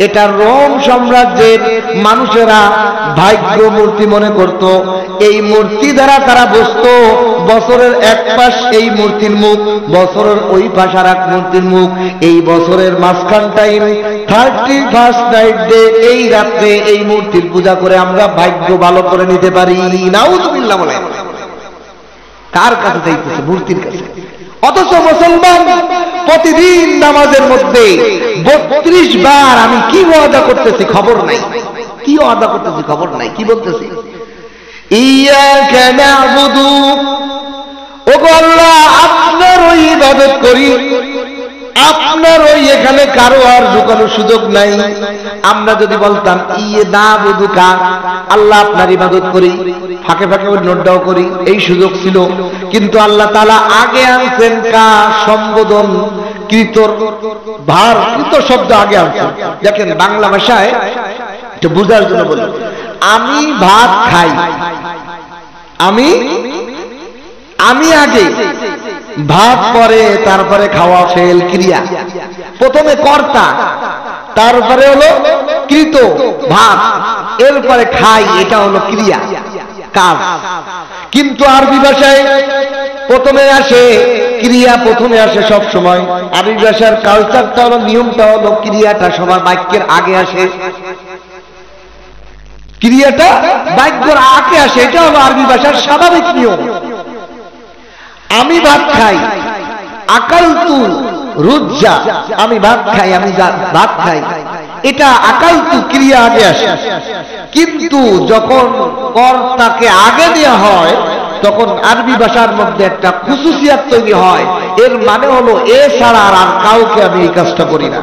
এটা রোম সাম্রাজ্যের মানুষেরা ভাগ্য মূর্তি মনে করত। এই মূর্তি দ্বারা তারা বসতো, বছরের এক পাশ এই মূর্তির মুখ, বছরের ওই পাশ আর এক মূর্তির মুখ, এই বছরের মাঝখান টাইম 31st নাইট ডে, এই রাত্রে এই মূর্তির পূজা করে আমরা ভাগ্য ভালো করে নিতে পারি। নাউযুবিল্লাহ বলে। কার কাছে চাইতেছে? মূর্তির কাছে। অথচ মুসলমান প্রতিদিন নামাজের মধ্যে 32 বার আমি কি ওয়াদা করতেছি খবর নাই, কি ওয়াদা করতেছি খবর নাই, কি বলতেছি? ইয়াকা না'বুদু, ওগো আল্লাহ আপনার ওই ইবাদত করি, আপনার ওই এখানে কারো আর ঢোকানোর সুযোগ নাই। আমরা যদি বলতাম ইয়ে না'বুদুকা, আল্লাহ আপনার ইবাদত করি, ফাঁকে ফাঁকে ওই নোটটাও করি, এই সুযোগ ছিল। কিন্তু আল্লাহ তাআলা আগে আনছেন কা সম্বোধন কৃতর ভার, কৃত শব্দ আগে আনছেন। দেখেন বাংলা ভাষায় একটু বোঝার জন্য বলি, আমি ভাত খাই, আমি আগে, ভাত পরে, তারপরে খাওয়া ফেল ক্রিয়া, প্রথমে কর্তা, তারপরে হলো কৃত ভাত, এরপরে খাই, এটা হলো ক্রিয়া কাজ। কিন্তু আরবি ভাষায় প্রথমে আসে ক্রিয়া, প্রথমে আসে সব সময়। আরবি ভাষার কালচারটা হলো, নিয়মটা হলো ক্রিয়াটা সবার বাক্যের আগে আসে, ক্রিয়াটা বাক্যের আগে আসে, এটা হলো আরবি ভাষার স্বাভাবিক নিয়ম। আমি ভাত খাই, আকালতু রুজ্জা, আমি ভাত খাই, আমি ভাত খাই, এটা আকালতু ক্রিয়া আগে আসে। কিন্তু যখন কর্তাকে আগে দেওয়া হয় তখন আরবি ভাষার মধ্যে একটা খুসুসিয়াত তৈরি হয়, এর মানে হলো এ ছাড়া আর কাউকে আমি এই কাজটা করি না।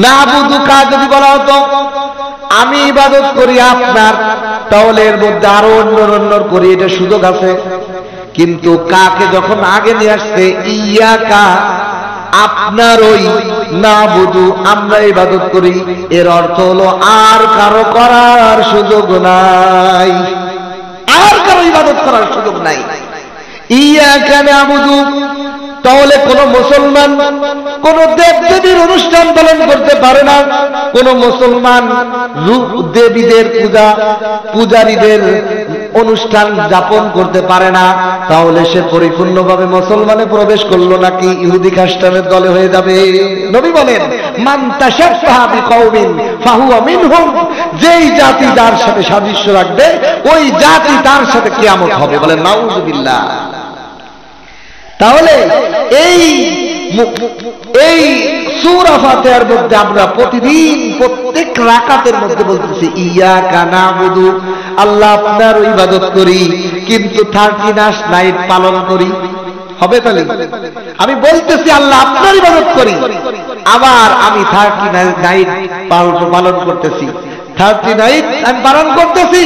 না'বুদুকা যদি বলা হতো আমি ইবাদত করি আপনার, তাহলে এর মধ্যে আরো অন্য করি, এটা সুযোগ আছে। কিন্তু কাকে যখন আগে নিয়ে আসছে, ইয়াকা আপনার ওই, না'বুদু আমরা ইবাদত করি, এর অর্থ হলো আর কারো করার সুযোগ নাই, আর কারো ইবাদত করার সুযোগ নাই। ইয়াকা না'বুদু, তাহলে কোন মুসলমান কোন দেবদেবীর অনুষ্ঠান পালন করতে পারে না, কোন মুসলমান দেবীদের পূজারীদের অনুষ্ঠান যাপন করতে পারে না, তাহলে সে পরিপূর্ণভাবে মুসলমানে প্রবেশ করলো নাকি ইহুদি খ্রিস্টানের দলে হয়ে যাবে? নবী বলেন, মান তাশাব্বাহা বিকওমিন ফাহুয়া মিনহুম, যেই জাতি যার সাথে সাদৃশ্য রাখবে ওই জাতি তার সাথে কিয়ামত হবে। বলেন নাউযুবিল্লাহ। তাহলে এই সূরা ফাতিহার মধ্যে আমরা প্রতিদিন প্রত্যেক রাকাতের মধ্যে বলতেছি ইয়াকা নাবুদু, আল্লাহ আপনার ইবাদত করি, কিন্তু 39 নাইট পালন করি। হবে তাহলে আমি বলতেছি আল্লাহ আপনার ইবাদত করি, আবার আমি 39 নাইট পালন করতেছি, 30 নাইট আমি পালন করতেছি,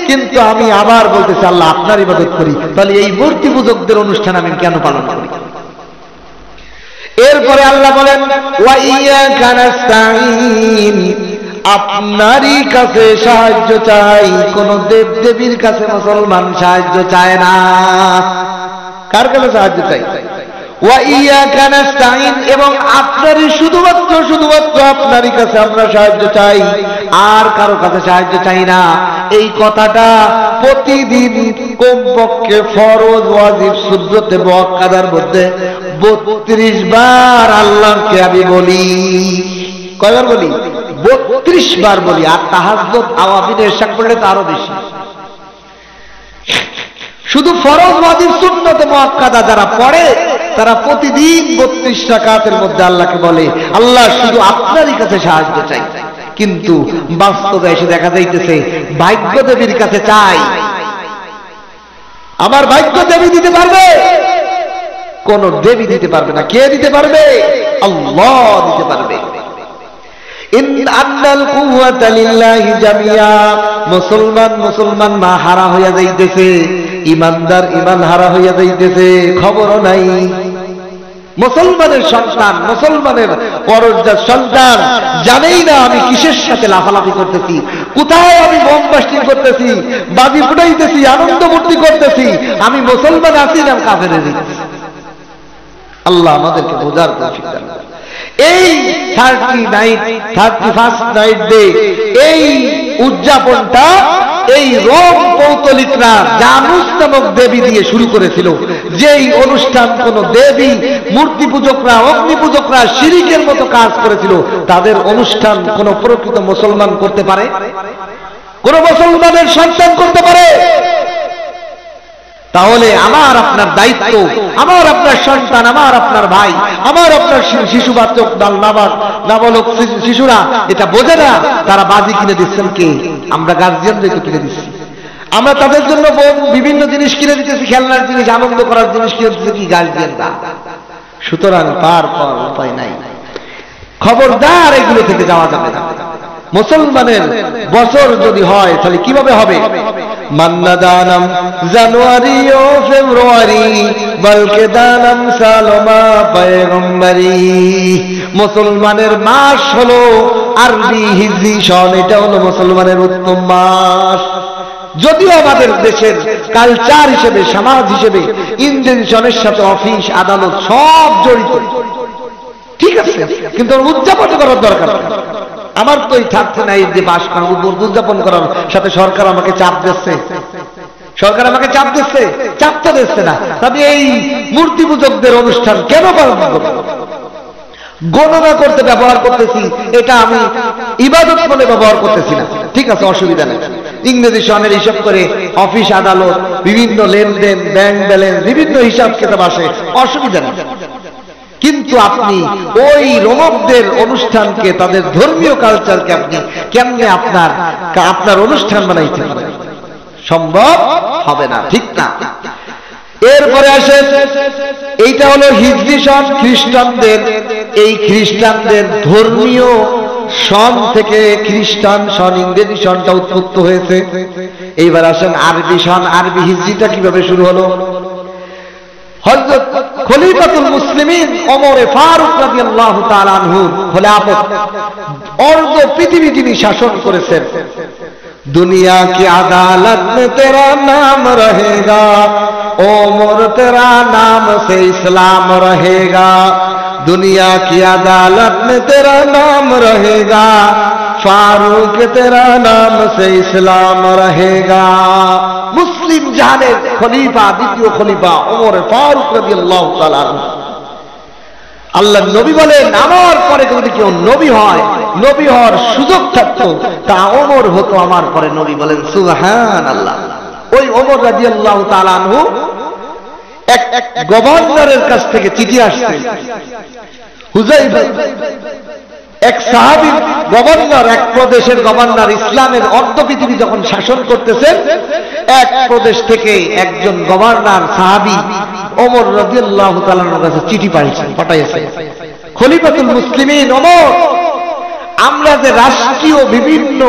কিন্তু আমি আবার বলতেছি আল্লাহ আপনার ইবাদত করি। তাহলে এই মূর্তি পূজকদের অনুষ্ঠান আমি কেন পালন করি? এরপরে আল্লাহ বলেন ওয়া ইয়াকা নাস্তাঈন, আপনারই কাছে সাহায্য চাই, কোন দেব দেবীর কাছে মুসলমান সাহায্য চায় না। কার কাছে সাহায্য চাই? ওয়া ইয়াকা নাস্তাঈন, এবং আপনারই শুধুমাত্র আপনারই কাছে আমরা সাহায্য চাই, আর কারো কাছে সাহায্য চাই না। এই কথাটা প্রতিদিন কমপক্ষে ফরজ, ওয়াজিব, সুন্নতে মুআক্কাদার মধ্যে 32 বার আল্লাহকে আমি বলি। কয়বার বলি? 32 বার বলি। আর তাহাজ্জুদ আওয়াবিন এরশাদ করলে তো আরো বেশি। শুধু ফরজ, ওয়াজিব, সুন্নতে মুআক্কাদা যারা পড়ে তারা প্রতিদিন 32 রাকাতের মধ্যে আল্লাহকে বলে আল্লাহ শুধু আপনারই কাছে সাহায্য চাই। কিন্তু বাস্তবে এসে দেখা যাইতেছে ভাগ্য দেবীর কাছে চাই। আমার ভাগ্য দেবী দিতে পারবে? কোন দেবী দিতে পারবে না। কে দিতে পারবে? আল্লাহ দিতে পারবে। ইন্নাল কুওয়াতা লিল্লাহি জামিয়া। মুসলমান মা হারা হইয়া যাইতেছে, ইমানদার ইমান হারা হইয়া যাইতেছে, খবরও নাই। মুসলমানের সন্তান, মুসলমানের পরজাত সন্তান জানেই না আমি কিসের সাথে লাফালাফি করতেছি, কোথায় আমি বোম বাস্টিং করতেছি, বাজি ফুটাইতেছি, আনন্দ ফুর্তি করতেছি, আমি মুসলমান আছি না কাফেরের। আল্লাহ আমাদেরকে বোঝার তৌফিক দান করুন। এই 31st নাইট ডে, এই উদযাপনটা এই রোম পৌতলিকরা জানুস নামক দেবী দিয়ে শুরু করেছিল। যেই অনুষ্ঠান কোন দেবী, মূর্তি পূজকরা, অগ্নি পূজকরা শিরিকের মতো কাজ করেছিল, তাদের অনুষ্ঠান কোন প্রকৃত মুসলমান করতে পারে? কোন মুসলমানের সন্তান করতে পারে? তাহলে আমার আপনার দায়িত্ব, আমার আপনার সন্তান, আমার আপনার ভাই, আমার আপনার শিশু বাচ্চক নাবালক শিশুরা এটা বোঝে না। তারা বাজি কিনে দিচ্ছেন কে? আমরা গার্জিয়ানদেরকে কিনে দিচ্ছি। আমরা তাদের জন্য বিভিন্ন জিনিস কিনে দিতেছি, খেলনার জিনিস, আনন্দ করার জিনিস কিনে দিতেছি কি গার্জিয়ানরা। সুতরাং পার উপায় নাই। খবরদার এগুলো থেকে যাওয়া যাবে না। মুসলমানের বছর যদি হয় তাহলে কিভাবে হবে? মান্না দানাম জানুয়ারি ও ফেব্রুয়ারি, বলকে দানাম সালমা পয়গম্বরি। মুসলমানের মাস হলো আরবি হিজরি সন, এটা হলো মুসলমানের উত্তম মাস। যদিও আমাদের দেশের কালচার হিসেবে, সমাজ হিসেবে ইংরেজি সনের সাথে অফিস, আদালত সব জড়িত, ঠিক আছে, কিন্তু উদযাপন করার দরকার। আমার তো এই থাকতে নাই যে বাস করার উপর উদযাপন করার সাথে সরকার আমাকে চাপ দিচ্ছে, চাপ তো দিচ্ছে না। তবে এই মূর্তি পূজকদের অনুষ্ঠান কেন পালন করব? গণনা করতে ব্যবহার করতেছি, এটা আমি ইবাদত বলে ব্যবহার করতেছি না, ঠিক আছে, অসুবিধা নেই। ইংরেজি সনের হিসাব করে অফিস, আদালত, বিভিন্ন লেনদেন, ব্যাংক ব্যালেন্স, বিভিন্ন হিসাব কিতাব আসে, অসুবিধা নেই। কিন্তু আপনি ওই রোমকদের অনুষ্ঠানকে, তাদের ধর্মীয় কালচারকে আপনি কেমনে আপনার অনুষ্ঠান বানাইতে পারেন? সম্ভব হবে না, ঠিক না? এরপরে আসেন, এইটা হলো হিজরি সন খ্রিস্টানদের। এই খ্রিস্টানদের ধর্মীয় সন থেকে খ্রিস্টান সন, ইংরেজি সনটা উৎপত্ত হয়েছে। এইবার আসেন আরবি সন। আরবি হিজরিটা কিভাবে শুরু হলো? হযরত খলিফাতুল মুসলিমিন ওমর ফারুক রাদিয়াল্লাহু তাআলা আনহু খিলাফত অর্ধ পৃথিবী তিনি শাসন করেছেন। দুনিয়া কি আদালত মে তেরা নাম রহেগা, उमर तेरा नाम से इस्लाम रहेगा, दुनिया की अदालत में तेरा नाम रहेगा, फारूक तेरा नाम से इस्लाम रहेगा। मुस्लिम জাহানের খলিফা, দ্বিতীয় খলিফা ওমর ফারুক রাদিয়াল্লাহু তাআলা। আল্লাহ নবী বলেন আমার পরে যদি কেউ নবী হয়, নবী হওয়ার সুযোগ থাকতো তা ওমর হতো আমার পরে নবী। বলেন সুবহানাল্লাহ। ওই ওমর রাদিয়াল্লাহু তাআলা আনহু এক গভর্নরের কাছ থেকে চিঠি আসছে। হুযাইফা এক সাহাবী গভর্নর, এক প্রদেশের গভর্নর, ইসলামের অর্ধ পৃথিবী যখন শাসন করতেছেন, এক প্রদেশ থেকে একজন গভর্নর সাহাবী ওমর রাদিয়াল্লাহু তাআলার কাছে চিঠি পাঠাইছে। খলিফাতুল মুসলিমিন ওমর, আমরা যে রাষ্ট্রীয় বিভিন্ন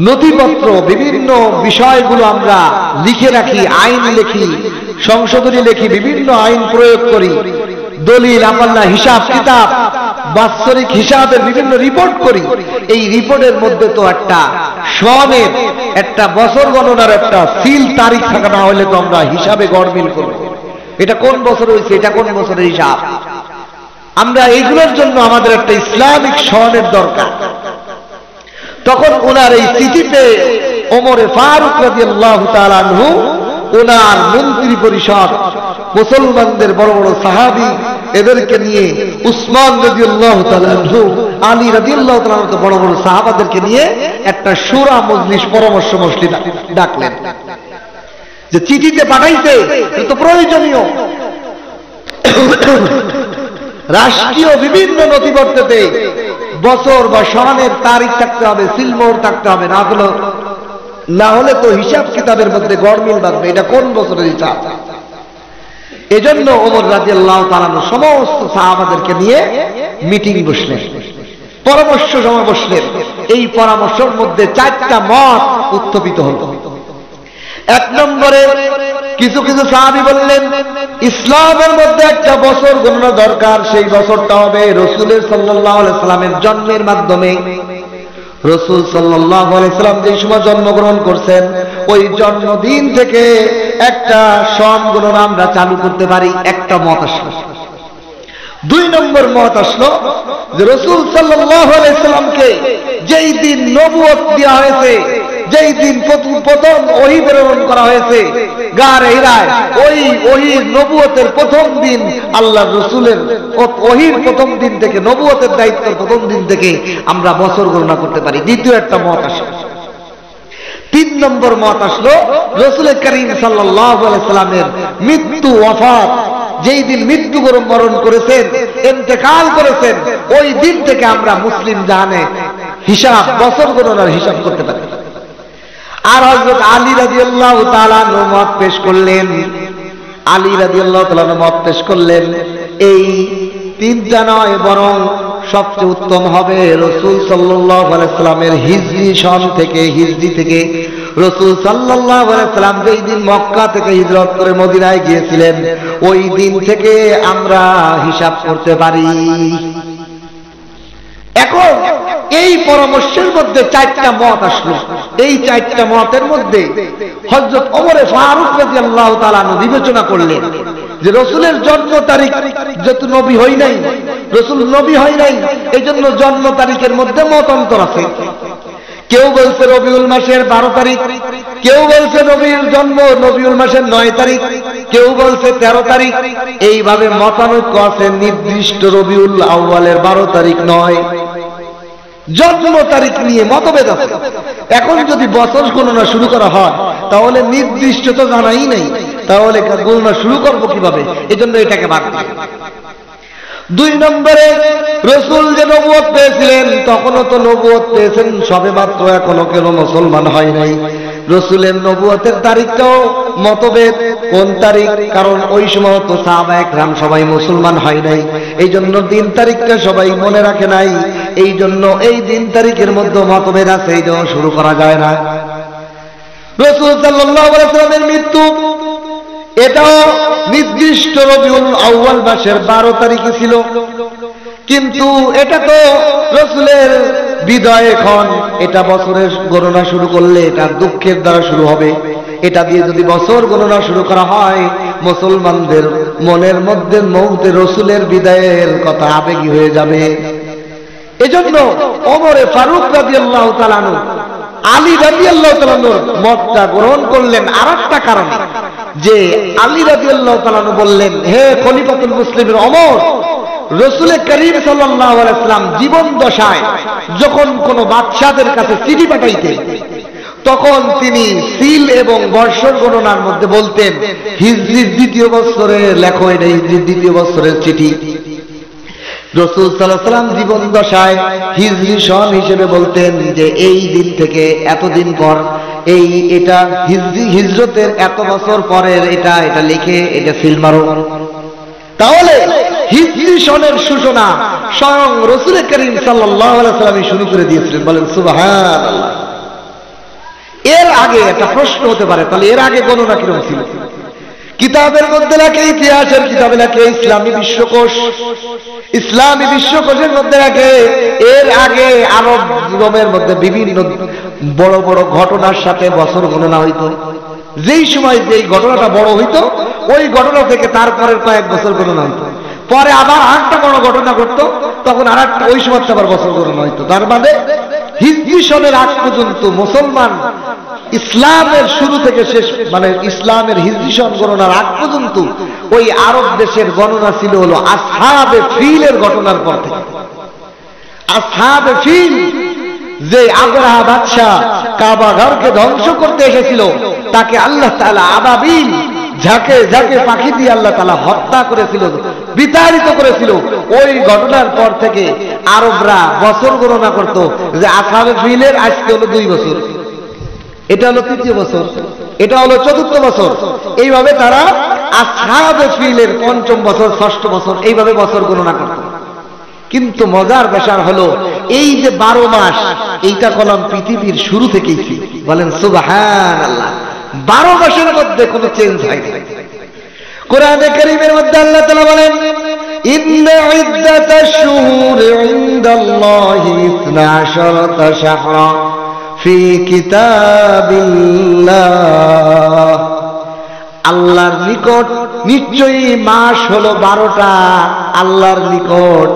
নথিপত্র, বিভিন্ন বিষয়গুলো আমরা লিখে রাখি, আইন লিখি, সংশোধনী লিখি, বিভিন্ন আইন প্রয়োগ করি, দলিল আমলা, হিসাব কিতাব, বাৎসরিক হিসাবের বিভিন্ন রিপোর্ট করি, এই রিপোর্টের মধ্যে তো একটা সনের, একটা বছর গণনার একটা সিল তারিখ থাকা না হলে তো আমরা হিসাবে গড়মিল করব। এটা কোন বছর হয়েছে, এটা কোন বছরের হিসাব। আমরা এইগুলোর জন্য আমাদের একটা ইসলামিক সনের দরকার। তখন ওনার এই চিঠিতে ওমরে ফারুক রাদিয়াল্লাহু তাআলা আনহু, ওনার মন্ত্রী পরিষদ, মুসলমানদের বড় বড় সাহাবী, এদেরকে নিয়ে উসমান রাদিয়াল্লাহু তাআলা আনহু, আলী রাদিয়াল্লাহু তাআলা আনহু, বড় বড় সাহাবাদেরকে নিয়ে একটা শুরা মজলিস, পরামর্শ মজলিস ডাকলেন। যে চিঠিতে পাঠাইছে এটা তো প্রয়োজনীয়। রাষ্ট্রীয় বিভিন্ন নথিপত্রতে বছর বা সনের তারিখ থাকতে হবে, সিলমোহর থাকতে হবে, না হলে তো হিসাব কিতাবের মধ্যে গড়মিল বাঁধবে, এটা কোন বছরের হিসাব। এজন্য ওমর রাদিয়াল্লাহু তাআলা সমস্ত সাহাবাদেরকে নিয়ে মিটিং বসলেন, পরামর্শ সভা বসলেন। এই পরামর্শের মধ্যে চারটা মত উত্থাপিত হল। এক নম্বরে কিছু কিছু সাহাবী বললেন ইসলামের মধ্যে একটা বছর গণনা দরকার, সেই বছরটা হবে রাসূলের সাল্লাল্লাহু আলাইহি সাল্লামের জন্মের মাধ্যমে। রাসূল সাল্লাল্লাহু আলাইহি সাল্লাম যে সময় জন্মগ্রহণ করছেন, ওই জন্মদিন থেকে একটা সন গণনা আমরা চালু করতে পারি, একটা মত আসলো। দুই নম্বর মত আসলো যে রাসূল সাল্লাল্লাহু আলাইহি সাল্লামকে যেই দিন নবুয়ত দেওয়া হয়েছে, যেই দিন প্রথম ওহী প্রেরণ করা হয়েছে গারে হিরায়, ওই ওহীর নবুয়তের প্রথম দিন, আল্লাহর রাসূলের ওহীর প্রথম দিন থেকে, নবুয়তের দায়িত্বের প্রথম দিন থেকে আমরা বছর গণনা করতে পারি। দ্বিতীয় একটা মত আসলো। তিন নম্বর মত আসলো রাসূল করিম সাল্লাল্লাহু আলাইহি সাল্লামের মৃত্যু, ওয়াফাত, যেই দিন মৃত্যুবরণ করেছেন, ইন্তেকাল করেছেন, ওই দিন থেকে আমরা মুসলিম জাহানে হিসাব, বছর গণনার হিসাব করতে পারি। আর হযরত আলী রাদিয়াল্লাহু তাআলা মত পেশ করলেন, আলী রাদিয়াল্লাহু তাআলা মত পেশ করলেন এই তিনটা নয়, বরং সবচেয়ে উত্তম হবে রাসূল সাল্লাল্লাহু আলাইহি সাল্লামের হিজরি সন থেকে, হিজরি থেকে রাসূল সাল্লাল্লাহু আলাইহি সাল্লাম যেই দিন মক্কা থেকে হিজরত করে মদিনায় গিয়েছিলেন, ওই দিন থেকে আমরা হিসাব করতে পারি। এখন এই পরামর্শের মধ্যে চারটা মত আসলো। এই চারটা মতের মধ্যে হযরত ওমর ফারুক রাদিয়াল্লাহু তাআলা বিবেচনা করলেন যে রাসূলের জন্ম তারিখ যেহেতু নবী হয় নাই, রাসূল নবী হয় নাই, এইজন্য জন্ম তারিখের মধ্যে মতান্তর আছে। কেউ বলছে রবিউল মাসের 12 তারিখ, কেউ বলছে নবীর জন্ম রবিউল মাসের 9 তারিখ, কেউ বলছে 13 তারিখ। এইভাবে মতানৈক্য আছে। নির্দিষ্ট রবিউল আউয়ালের 12 তারিখ নয়, জন্ম তারিখ নিয়ে মতভেদ আছে। এখন যদি বছর গণনা শুরু করা হয় তাহলে নির্দিষ্ট তো জানাই নাই, তাহলে গণনা শুরু করবো কিভাবে? এজন্য এটাকে বাদ দিই। দুই নম্বরে রাসূল যে নবুয়ত পেয়েছিলেন, তখনও তো নবুয়ত পেয়েছেন সবে মাত্র, এখনো কেন মুসলমান হয় নাই। রাসূলের নবুয়তের তারিখটাও মতভেদ, কোন তারিখ? কারণ ওই সময় তো সাহাবায়ে কেরাম সবাই মুসলমান হয় নাই, এই জন্য দিন তারিখটা সবাই মনে রাখে নাই। এই জন্য এই দিন তারিখের মধ্যে মতভেদ আছে, এই জন্য শুরু করা যায় না। রাসূল সাল্লাল্লাহু আলাইহি ওয়াসাল্লামের মৃত্যু, এটাও নির্দিষ্ট রবিউল আউয়াল মাসের 12 তারিখে ছিল, কিন্তু এটা তো রাসূলের বিদায়। এখন এটা বছরের গণনা শুরু করলে এটা দুঃখের দ্বারা শুরু হবে, এটা দিয়ে যদি বছর গণনা শুরু করা হয়, মুসলমানদের মনের মধ্যে মৌতে রসুলের বিদায়ের কথা আবেগী হয়ে যাবে। এজন্য ওমরে ফারুক রাদিয়াল্লাহু তাআলা আনহু আলী রাদিয়াল্লাহু তাআলা আনহুর মতটা গ্রহণ করলেন আরেকটা কারণে, যে আলী রাদিয়াল্লাহু তাআলা আনহু বললেন, হে খলিফাতুল মুসলিমিন ওমর, রাসূল করিম সাল্লাল্লাহু আলাইহি ওয়াসাল্লাম জীবন দশায় যখন কোন বাদশাদের কাছে চিঠি পাঠাইতেন, তখন তিনি সিল এবং বর্ষর গণনার মধ্যে বলতেন হিজরির দ্বিতীয় বছরে লেখো, এটা হিজরির দ্বিতীয় বছরের চিঠি। রাসূল সাল্লাল্লাহু আলাইহি ওয়াসাল্লাম জীবন দশায় হিজরি সন হিসেবে বলতেন যে এই দিন থেকে এতদিন পর এটা হিজরতের এত বছর পরের এটা লিখে এটা সিল মারো। তাহলে হিজরি সনের সূচনা স্বয়ং রাসূল করিম সাল্লাল্লাহু আলাইহি ওয়াসাল্লাম শুরু করে দিয়েছিলেন। বলেন সুবহানাল্লাহ। এর আগে একটা প্রশ্ন হতে পারে, তাহলে এর আগে গণনা কিরকম ছিল? কিতাবের মধ্যে লেখে, ইতিহাসের কিতাবে লেখে ইসলামী বিশ্বকোষ, ইসলামী বিশ্বকোষের মধ্যে লেখে এর আগে আরব রোমের মধ্যে বিভিন্ন বড় বড় ঘটনার সাথে বছর গণনা হইতো। যেই সময় যেই ঘটনাটা বড় হইতো ওই ঘটনা থেকে তারপরের কয়েক বছর গণনা হইতো, পরে আবার আরেকটা বড় ঘটনা ঘটতো, তখন আরেকটা ওই সময় আবার বছর গণনা হইতো। তার মানে হিজরি সনের আগ পর্যন্ত মুসলমান ইসলামের শুরু থেকে শেষ, মানে ইসলামের হিজরি সন গণনার আগ পর্যন্ত ওই আরব দেশের গণনা ছিল হলো আসহাবে ফিলের ঘটনার পর থেকে। আসহাবে ফিল, যে আবরাহা বাদশা কাবা ঘরকে ধ্বংস করতে এসেছিল, তাকে আল্লাহ তাআলা আবাবিল ঝাঁকে ঝাঁকে পাখি দিয়ে আল্লাহ তাআলা হত্যা করেছিল, বিতাড়িত করেছিল। ওই ঘটনার পর থেকে আরবরা বছর গণনা করত, যে আসহাবে ফিলের আজকে হলো 2 বছর, এটা হলো 3য় বছর, এটা হলো 4র্থ বছর। এইভাবে তারা আসহাবে ফিলের 5ম বছর, 6ষ্ঠ বছর, এইভাবে বছর গণনা করত। কিন্তু মজার বিষয় হলো এই যে 12 মাস, এইটা কলম পৃথিবীর শুরু থেকেই ছিল। বলেন সুবহানাল্লাহ। 12 মাসের মধ্যে কোনো চেঞ্জ হয়নি। কোরআনে কারীমের মধ্যে আল্লাহ তাআলা বলেন, ইন্না ইদ্দাতাশ শুহুরি ইনদাল্লাহি 12 শাহরা ফি কিতাবিল্লাহ। আল্লাহর নিকট নিশ্চয়ই মাস হলো 12টা আল্লাহর নিকট।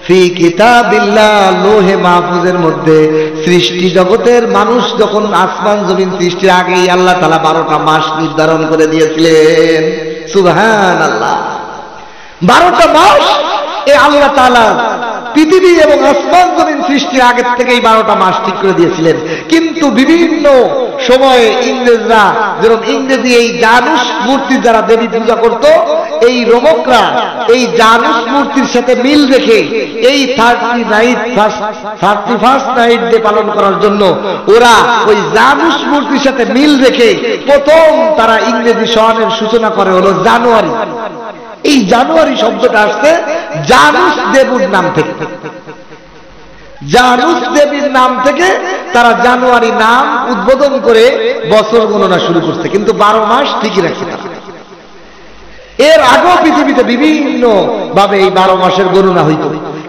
ফি কিতাবিল্লাহ, লোহে মাহফুজের মধ্যে। সৃষ্টি জগতের মানুষ যখন আসমান জমিন সৃষ্টির আগেই আল্লাহ তাআলা 12টা মাস নির্ধারণ করে দিয়েছিলেন। সুবহানাল্লাহ। 12টা মাস এই আল্লাহ তাআলা পৃথিবী এবং আসমান জমিন সৃষ্টির আগের থেকেই 12টা মাস ঠিক করে দিয়েছিলেন। কিন্তু বিভিন্ন সময়ে ইংরেজরা, যেরকম ইংরেজি এই জানুস মূর্তি যারা দেবী পূজা করত, এই রোমকরা এই জানুস মূর্তির সাথে মিল রেখে এই 31st নাইট ডে পালন করার জন্য ওরা ওই জানুস মূর্তির সাথে মিল রেখে প্রথম তারা ইংরেজি সনের সূচনা করে হলো জানুয়ারি। এই জানুয়ারি শব্দটা আসছে জানুস দেবীর নাম থেকে। জানুস দেবীর নাম থেকে তারা জানুয়ারি নাম উদ্বোধন করে বছর গণনা শুরু করছে, কিন্তু 12 মাস ঠিকই রাখছে তারা। এর আগেও পৃথিবীতে বিভিন্ন ভাবে এই 12 মাসের গণনা হইত,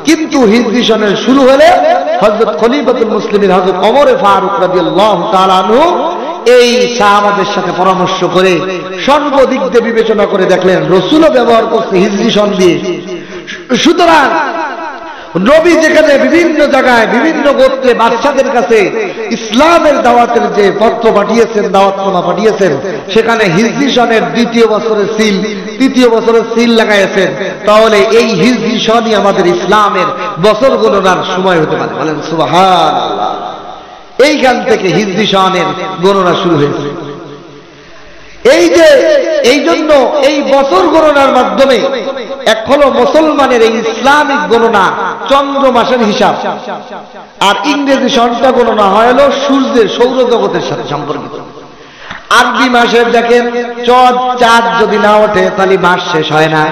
কিন্তু হিজরি সনের শুরু হলে হযরত খলিফাতুল মুসলিমিন হযরত ওমর ফারুক রাদিয়াল্লাহু তাআলা আনহু এই সাহাবাদের সাথে পরামর্শ করে সর্বদিক দিয়ে বিবেচনা করে দেখলেন রাসূলও ব্যবহার করছে হিজরি সন দিয়ে। সুতরাং নবী যেখানে বিভিন্ন জায়গায় বিভিন্ন গোত্রে বাদশাদের কাছে ইসলামের দাওয়াতের যে পত্র পাঠিয়েছেন, দাওয়াতনামা পাঠিয়েছেন, সেখানে হিজরি সনের 2য় বছরের সিল, 3য় বছরের সিল লাগাইছেন। তাহলে এই হিজরি সনই আমাদের ইসলামের বছর গণনার সময় হতে পারে। বলেন সুবহানাল্লাহ। এইখান থেকে হিজরি সনের গণনা শুরু হয়েছে। এই জন্য এই বছর গণনার মাধ্যমে এক হলো মুসলমানের এই ইসলামিক গণনা চন্দ্র মাসের হিসাব, আর ইংরেজি সনটা গণনা হয় হলো সূর্যের সৌরজগতের সাথে সম্পর্কিত। আরবি মাসের দেখেন চাঁদ যদি না ওঠে তাহলে মাস শেষ হয় না,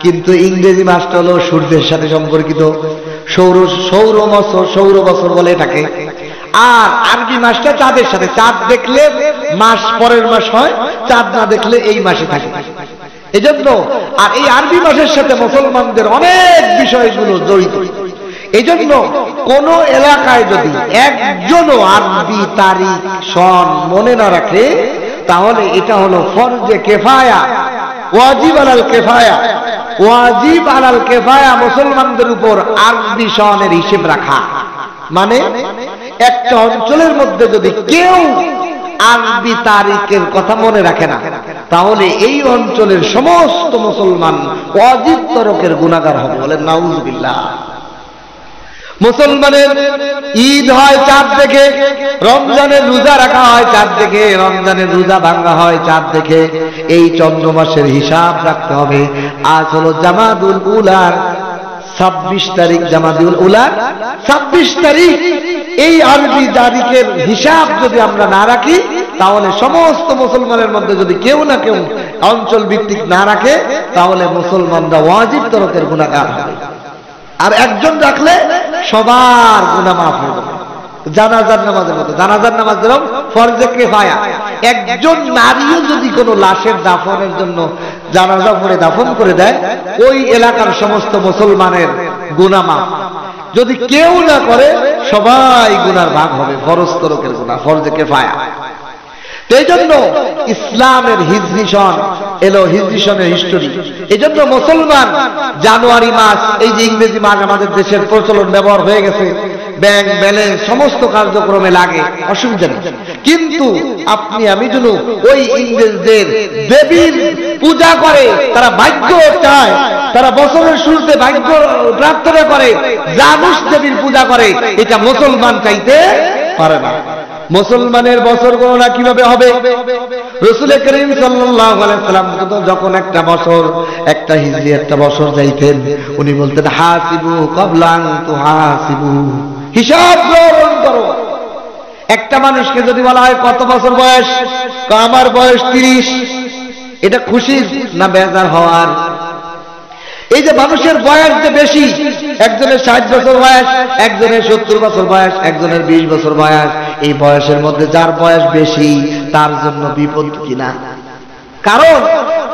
কিন্তু ইংরেজি মাসটা হলো সূর্যের সাথে সম্পর্কিত, সৌর বছর বলে এটাকে। আর আরবি মাসটা চাঁদের সাথে, চাঁদ দেখলে মাস পরের মাস হয়, চাঁদ না দেখলে এই মাসে থাকে। এজন্য আর এই আরবি মাসের সাথে মুসলমানদের অনেক বিষয়গুলো জড়িত। এজন্য কোন এলাকায় যদি একজনও আরবি তারিখ সন মনে না রাখে, তাহলে এটা হলো ফরজে কেফায়া, ওয়াজিব আলাল কেফায়া। ওয়াজিব আলাল কেফায়া মুসলমানদের উপর আরবি সনের হিসেব রাখা, মানে একটা অঞ্চলের মধ্যে যদি কেউ আরবি তারিখের কথা মনে রাখে না, তাহলে এই অঞ্চলের সমস্ত মুসলমান ওয়াজিব তরকের গুনাহগার হবে। বলেন নাউজুবিল্লাহ। মুসলমানের ঈদ হয় চাঁদ দেখে, রমজানের রোজা রাখা হয় চাঁদ দেখে, রমজানের রোজা ভাঙা হয় চাঁদ দেখে। এই চন্দ্র মাসের হিসাব রাখতে হবে। আজ হলো জামাদুল উলার 26 তারিখ, জামাদুল উলার 26 তারিখ। এই আরবি তারিখের হিসাব যদি আমরা না রাখি, তাহলে সমস্ত মুসলমানের মধ্যে যদি কেউ না কেউ অঞ্চল ভিত্তিক না রাখে, তাহলে মুসলমানরা ওয়াজিব তরকের গুনাহগার হবে। আর একজন রাখলে সবার গুনাহ মাফ হয়ে যাবে। জানাজার নামাজের মতো, জানাজার নামাজ যেরকম ফরজে কিফায়া, একজন নারীও যদি কোনো লাশের দাফনের জন্য জানাজা পড়ে দাফন করে দেয়, ওই এলাকার সমস্ত মুসলমানের গুনাহ মাফ। যদি কেউ না করে, সবাই গুনার ভাগ হবে, ফরজ তরকের গুনাহ, ফরজে কিফায়া। এই জন্য ইসলামের হিজরি সন এলো, হিজরি সনের হিস্টোরি। এই জন্য মুসলমান জানুয়ারি মাস, এই যে ইংরেজি মাস আমাদের দেশের প্রচলন ব্যবহার হয়ে গেছে, ব্যাংক ব্যালেন্স সমস্ত কার্যক্রমে লাগে, অসুবিধা নেই। কিন্তু আপনি আমি যেন ওই ইংরেজদের দেবীর পূজা করে, তারা ভাগ্য চায়, তারা বছরের শুরুতে ভাগ্য প্রার্থনা করে, জানুস দেবীর পূজা করে, এটা মুসলমান চাইতে পারে না। মুসলমানের বছর গণনা কিভাবে হবে? রাসূল করিম সাল্লাল্লাহু আলাইহি সাল্লাম যখন একটা বছর, একটা হিজরি একটা বছর যাইতেন, উনি বলতেন হাসিবু ক্বাবলান তুহাসিবু, হিসাব গ্রহণ করো। একটা মানুষকে যদি বলা হয় কত বছর বয়স, আমার বয়স 30, এটা খুশির না বেজার হওয়ার? এই যে মানুষের বয়স যে বেশি, একজনের 60 বছর বয়স, একজনের 70 বছর বয়স, একজনের 20 বছর বয়স, এই বয়সের মধ্যে যার বয়স বেশি তার জন্য বিপদ কিনা? কারণ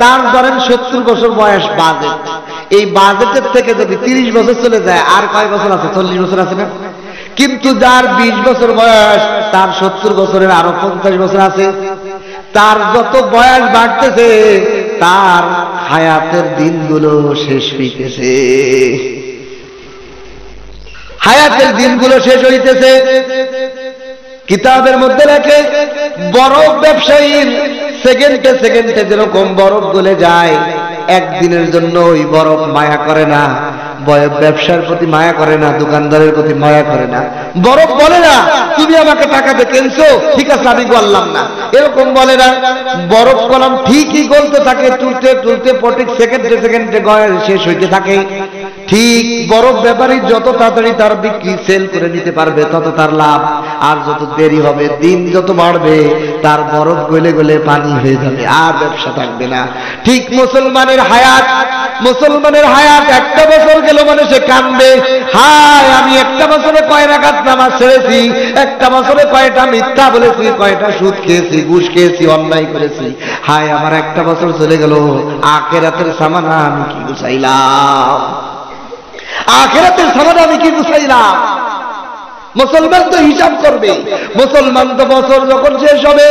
তার ধরেন 70 বছর বয়স বাজেট, এই বাজেটের থেকে যদি 30 বছর চলে যায়, আর কয় বছর আছে? 40 বছর আছে না? কিন্তু যার 20 বছর বয়স, তার 70 বছরের আরো 50 বছর আছে। তার যত বয়স বাড়তেছে, তার হায়াতের দিনগুলো শেষ হইতেছে, হায়াতের দিনগুলো শেষ হইতেছে। কিতাবের মধ্যে লেখে, বরফ ব্যবসায়ীর সেকেন্ডে সেকেন্ডে যেরকম বরফ গলে যায়, একদিনের জন্য ওই বরফ মায়া করে না, ব্যবসার প্রতি মায়া করে না, দোকানদারের প্রতি মায়া করে না। বরফ বলে না তুমি আমাকে টাকা দিয়ে কিনছো, ঠিক আছে আমি গললাম না, এরকম বলে না। বরফ কলম ঠিকই গলতে থাকে, তুলতে তুলতে প্রত্যেক সেকেন্ডে সেকেন্ডে শেষ হইতে থাকে। ঠিক বরফ ব্যাপারী যত তাড়াতাড়ি তার বিক্রি সেল করে নিতে পারবে, তত তার লাভ। আর যত দেরি হবে, দিন যত বাড়বে, তার বরফ গলে গলে পানি হয়ে যাবে, আর ব্যবসা থাকবে না। ঠিক মুসলমানের হায়াত, মুসলমানের হায়াত একটা বছর গেল মানে সে কাঁদবে, হায় আমি একটা বছরে কয় রাকাত নামাজ ছেড়েছি, একটা বছরে কয়টা মিথ্যা বলেছি, কয়টা সুদ খেয়েছি, ঘুষ খেয়েছি, অন্যায় করেছি, হায় আমার একটা বছর চলে গেল, আখিরাতের সামানা আমি কি গুছাইলাম, আখিরাতের সামানা আমি কি গুছাইলাম। মুসলমান তো হিসাব করবে, মুসলমান তো বছর যখন শেষ হবে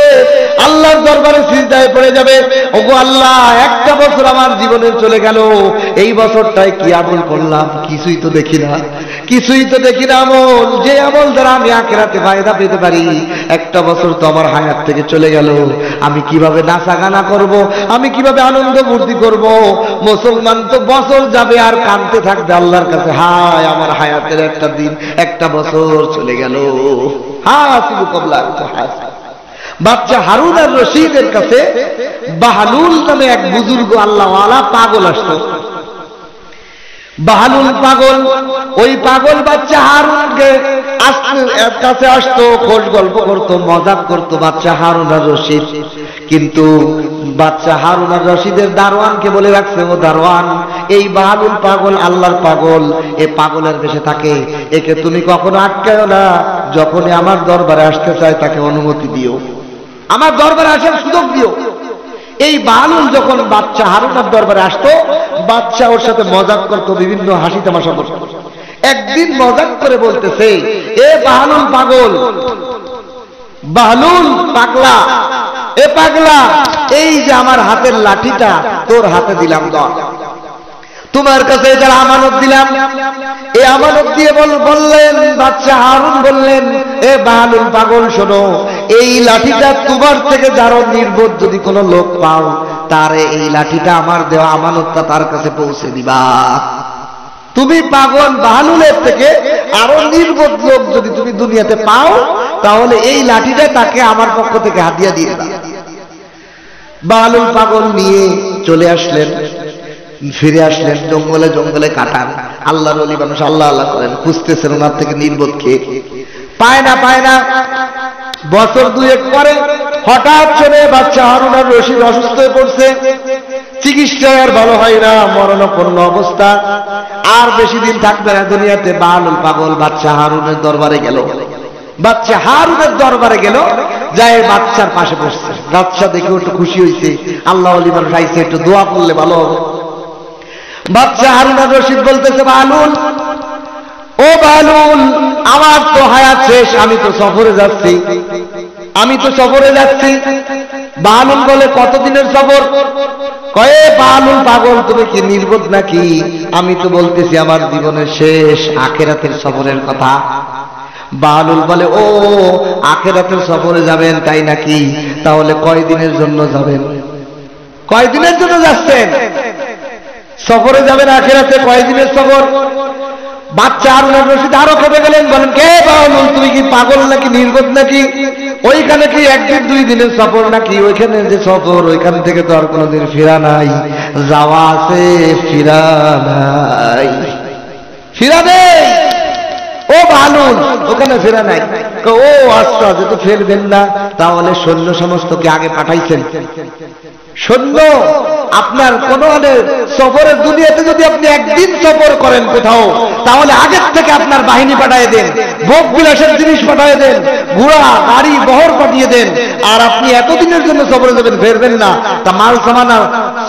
আল্লাহর দরবারে সিজদায় পড়ে যাবে, ওগো আল্লাহ একটা বছর আমার জীবনের চলে গেল, এই বছরটায় কি আমল করলাম, কিছুই তো দেখি না, কিছুই তো দেখি না আমল, যে আমল দ্বারা আমি আখিরাতে ফায়দা পেতে পারি। একটা বছর তো আমার হায়াত থেকে চলে গেল, আমি কিভাবে নাচা গানা করব, আমি কিভাবে আনন্দ ফুর্তি করব। মুসলমান তো বছর যাবে আর কাঁদতে থাকবে আল্লাহর কাছে, হায় আমার হায়াতের একটা দিন, একটা বছর চলে গেল। হাসিবু ক্বাবলা আন তুহাসিবু। বাচ্চা হারুন আর রশিদের কাছে বাহলুল নামে এক বুজুর্গ আল্লাহওয়ালা পাগল আসতো। বাহলুল পাগল, ওই পাগল বাচ্চা হারুনকে কাছে আসতো, খোশ গল্প করতো, মজাক করতো বাচ্চা হারুন আর রশিদ। কিন্তু বাচ্চা হারুন আর রশিদের দারোয়ানকে বলে রাখছে, ও দারোয়ান, এই বাহলুল পাগল আল্লাহর পাগল, এ পাগলের দেশে থাকে, একে তুমি কখনো আটকায়ো না, যখনই আমার দরবারে আসতে চায় তাকে অনুমতি দিও, আমার দরবারে আসার সুযোগ দিও। এই বাহলুল যখন বাচ্চা হারুনের দরবারে আসতো, বাচ্চা ওর সাথে মজাক করতো, বিভিন্ন হাসি তামাশা করতো। একদিন মজাক করে বলতেছে, এ বাহলুল পাগল, বাহলুল পাগলা, এ পাগলা, এই যে আমার হাতের লাঠিটা তোর হাতে দিলাম, ধর, তোমার কাছে যারা আমানত দিলাম, এই আমানত দিয়ে বললেন বাদশা হারুন বললেন, এ বাহলুল পাগল শোনো, এই লাঠিটা তোমার থেকে যারা নির্বোধ যদি কোনো লোক পাও, তারে এই লাঠিটা আমার দেওয়া আমানতটা তার কাছে পৌঁছে দিবা। তুমি পাগল বাহলুলের থেকে আরো নির্বোধ লোক যদি তুমি দুনিয়াতে পাও, তাহলে এই লাঠিটা তাকে আমার পক্ষ থেকে হাদিয়া দিয়ে দিবা। বাহলুল পাগল নিয়ে চলে আসলেন, ফিরে আসলেন, জঙ্গলে জঙ্গলে কাটান। আল্লাহর ওলি মানুষ আল্লাহ আল্লাহ করেন, খুঁজতেছেন ওনার থেকে নির্বোধ খেয়ে, পায় না পায় না। বছর দুয়েক পরে হঠাৎ চলে বাদশা হারুন আর রশিদ অসুস্থ হয়ে পড়ছে, চিকিৎসায় আর ভালো হয় না, মরণাপন্ন অবস্থা, আর বেশি দিন থাকবে না দুনিয়াতে। বাহলুল পাগল বাদশা হারুনের দরবারে গেল, বাদশা হারুনের দরবারে গেল, যায় বাদশার পাশে বসছে। বাদশা দেখে একটু খুশি হয়েছে, আল্লাহ ওলি মানুষ আইছে, একটু দোয়া করলে ভালো হবে। বাদশা হারুন আর রশিদ বলতেছে, বাহলুল, ও বাহলুল, আমার তো হায়াত শেষ, আমি তো সফরে যাচ্ছি, আমি তো সফরে যাচ্ছি। বাহলুল বলে, কতদিনের সফর? কয়ে, বাহলুল পাগল, তুমি কি নির্বোধ নাকি? আমি তো বলতেছি আমার জীবনের শেষ, আখিরাতের সফরের কথা। বাহলুল বলে, ও আখিরাতের সফরে যাবেন তাই নাকি? তাহলে কয়দিনের জন্য যাবেন? কয়দিনের জন্য যাচ্ছেন? সফরে যাবেন আখিরাতে, কয়দিনের সফর? বাদশা হারুন আর রশিদ আরো খেপে গেলেন, বলেন, কে বাহলুল, তুমি কি পাগল নাকি নির্বোধ নাকি? ওইখানে কি একদিন দুই দিনের সফর নাকি? ওইখানে যে সফর, ওইখান থেকে তো আর কোনোদিন ফেরা নাই, যাওয়া আছে, ফিরা নাই, ফিরা নেই। ও বাহলুল, ওখানে ফেরা নাই? ও আচ্ছা, যেহেতু ফেরবেন না, তাহলে সৈন্য সমস্তকে আগে পাঠাইছেন? সৈন্য আপনার কোন সফরের দুনিয়াতে যদি আপনি একদিন সফর করেন কোথাও, তাহলে আগের থেকে আপনার বাহিনী পাঠিয়ে দেন, ভোগ বিলাসের জিনিস পাঠিয়ে দেন, ঘোড়া গাড়ি বহর পাঠিয়ে দেন। আর আপনি এতদিনের জন্য সফরে যাবেন, ফেরবেন না, তা মাল সামানা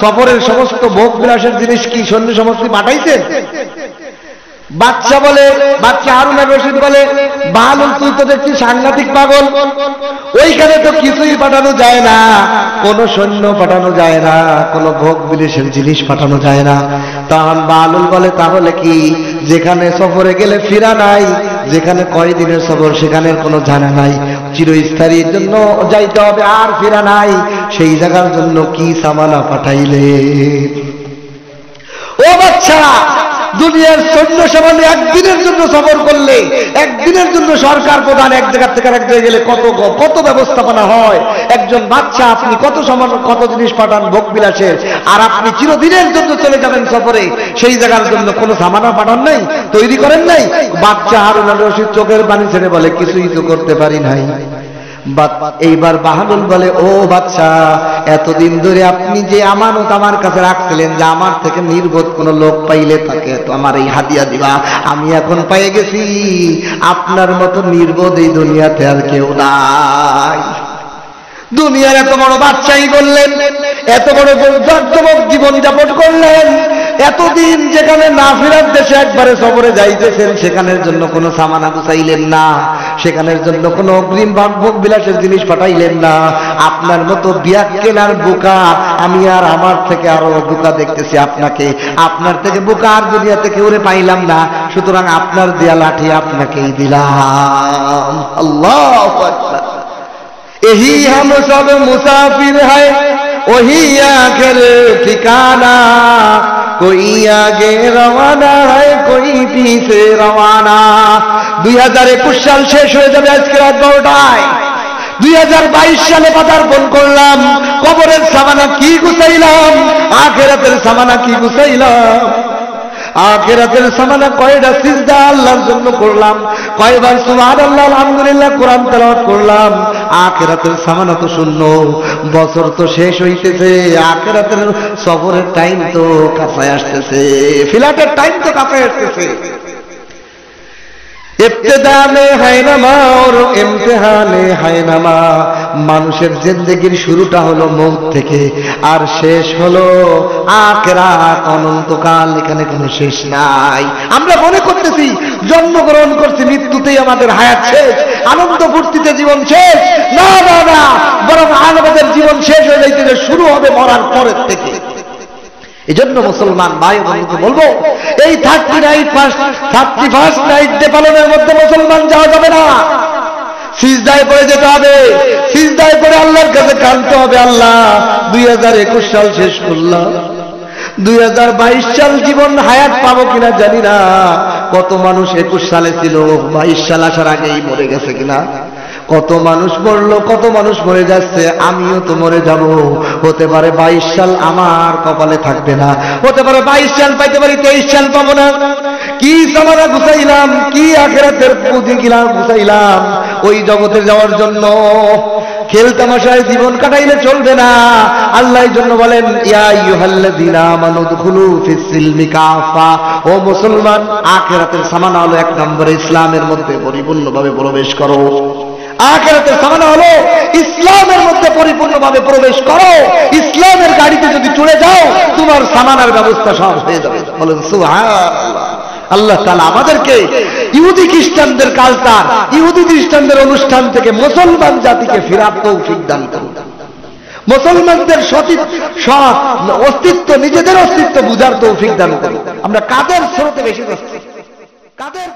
সফরের সমস্ত ভোগ বিলাসের জিনিস কি সৈন্য সমস্ত পাঠাইছেন? বাদশা বলে, বাদশা হারুন আর রশিদ বলে, বাহলুল, তুই তো দেখছি সাংঘাতিক পাগল, ওইখানে তো কিছুই পাঠানো যায় না, কোন সৈন্য পাঠানো যায় না, কোন ভোগ বিলাসের জিনিস পাঠানো যায় না। তখন বাহলুল বলে, তাহলে কি যেখানে সফরে গেলে ফিরা নাই, যেখানে কয়দিনের সফর সেখানে কোনো জানা নাই, চিরস্থায়ীর জন্য যাইতে হবে আর ফিরা নাই, সেই জায়গার জন্য কি সামানা পাঠাইলে? ও বাচ্চা, দুনিয়ার সৈন্য সামান্য একদিনের জন্য সফর করলে, একদিনের জন্য সরকার প্রধান এক জায়গা থেকে এক জায়গায় গেলে কত ব্যবস্থাপনা হয়। একজন বাচ্চা আপনি কত জিনিস পাঠান ভোগ বিলাসের, আর আপনি চিরদিনের জন্য চলে যাবেন সফরে, সেই জায়গার জন্য কোনো সামানা পাঠান নাই, তৈরি করেন নাই। বাদশা হারুন আর রশিদ চোখের পানি ছেড়ে বলে, কিছুই তো করতে পারি নাই। এইবার বাহলুল বলে, ও বাদশা, এতদিন ধরে আপনি যে আমানত আমার কাছে রাখছিলেন, যে আমার থেকে নির্বোধ কোন লোক পাইলে তাকে তো আমার এই হাদিয়া দিবা, আমি এখন পেয়ে গেছি, আপনার মতো নির্বোধ এই দুনিয়াতে আর কেউ নাই। দুনিয়ার এত বড় বাচ্চাই বললেন, এত বড় জগজমক জীবন যাপন করলেন, এতদিন যেখানে না ফেরার দেশে একবারে সফরে যাইতেছেন, সেখানের জন্য কোনো সামানা গুছাইলেন না, সেখানের জন্য কোনো অগ্রিম ভোগ বিলাসের জিনিস পাঠাইলেন না। আপনার মতো বিয়াক্কেল বোকা আমি আর আমার থেকে আরো বোকা দেখতেছি আপনাকে, আপনার থেকে বোকা আর দুনিয়াতে কেউ পাইলাম না, সুতরাং আপনার দেয়া লাঠি আপনাকেই দিলাম। আল্লাহু আকবার। यही हम सब मुसाफिर है, वही आखिर ठिकाना, कोई आगे रवाना है, कोई पीछे रवाना। 2021 সাল শেষ হয়ে যাবে আজকে রাত 12টায়। 2022 সালে পদার্পণ করলাম, কবরের সামানা কি গুছাইলাম, আখিরাতের সামানা কি গুছাইলাম। আখিরাতের সামানা কয়টা সিজদা আল্লাহর জন্য করলাম, কয়বার সুবহানাল্লাহ আলহামদুলিল্লাহ কোরআন তেলাওয়াত করলাম। আখিরাতের সামানা তো শূন্য। বছর তো শেষ হইতেছে, আখিরাতের সফরের টাইম তো কাছে আসতেছে, ফ্লাইটের টাইম তো কাছে আসতেছে। ইবতিদা মে হায় নামা আর ইমতিহানে হায় নামা। মানুষের জিন্দেগির শুরুটা হলো মৌত থেকে, আর শেষ হলো আখিরাত, অনন্তকাল। এখানে কোনো শেষ নাই। আমরা মনে করতেছি জন্মগ্রহণ করছি, মৃত্যুতেই আমাদের হায়াত শেষ, আনন্দ ফুর্তিতে জীবন শেষ। না না না, বরং আমাদের জীবন শেষ হয়ে যাইতে শুরু হবে মরার পরের থেকে। এজন্য মুসলমান ভাই বোনকে বলবো, এই 31st নাইট ডে পালনের মধ্যে মুসলমান যাওয়া যাবে না। সিজদায় পড়ে যেতে হবে, সিজদায় পড়ে আল্লাহর কাছে কাঁদতে হবে, আল্লাহ 2021 সাল শেষ করলাম, 2022 সাল জীবন হায়াত পাবো কিনা জানি না। কত মানুষ 21 সালে ছিল, 22 সাল আসার আগেই মরে গেছে কিনা। কত মানুষ মরলো, কত মানুষ মরে যাচ্ছে, আমিও তো মরে যাব। হতে পারে 22 সাল আমার কপালে থাকবে না, হতে পারে 22 সাল পাইতে পারি, 23 সাল পাবো না। কি সামানা গুছাইলাম, কি আখিরাতের পুঁজি গিলাম গুছাইলাম ওই জগতে যাওয়ার জন্য। খেলতামাশায় জীবন কাটাইলে চলবে না। আল্লাহ এই জন্য বলেন, ইয়া আইয়ুহাল্লাযীনা আমানু দুখুলু ফিস সিলমি কাফা। ও মুসলমান, আখিরাতের সামানা হলো 1 নম্বরে ইসলামের মধ্যে পরিপূর্ণভাবে প্রবেশ করো। আখিরাতের সামানা হলো ইসলামের মধ্যে পরিপূর্ণভাবে প্রবেশ করো। ইসলামের গাড়িতে যদি চলে যাও, তোমার সামানার ব্যবস্থা সব হয়ে যাবে। বলেন সুবহানাল্লাহ। আল্লাহ তাআলা আমাদেরকে ইহুদি খ্রিস্টানদের কালচার, ইহুদি খ্রিস্টানদের অনুষ্ঠান থেকে মুসলমান জাতিকে ফেরার তৌফিক দান করুন। মুসলমানদের অস্তিত্ব, নিজেদের অস্তিত্ব বুঝার তৌফিক দান করুন। আমরা কাদের স্রোতে বেশি যাচ্ছি, কাদের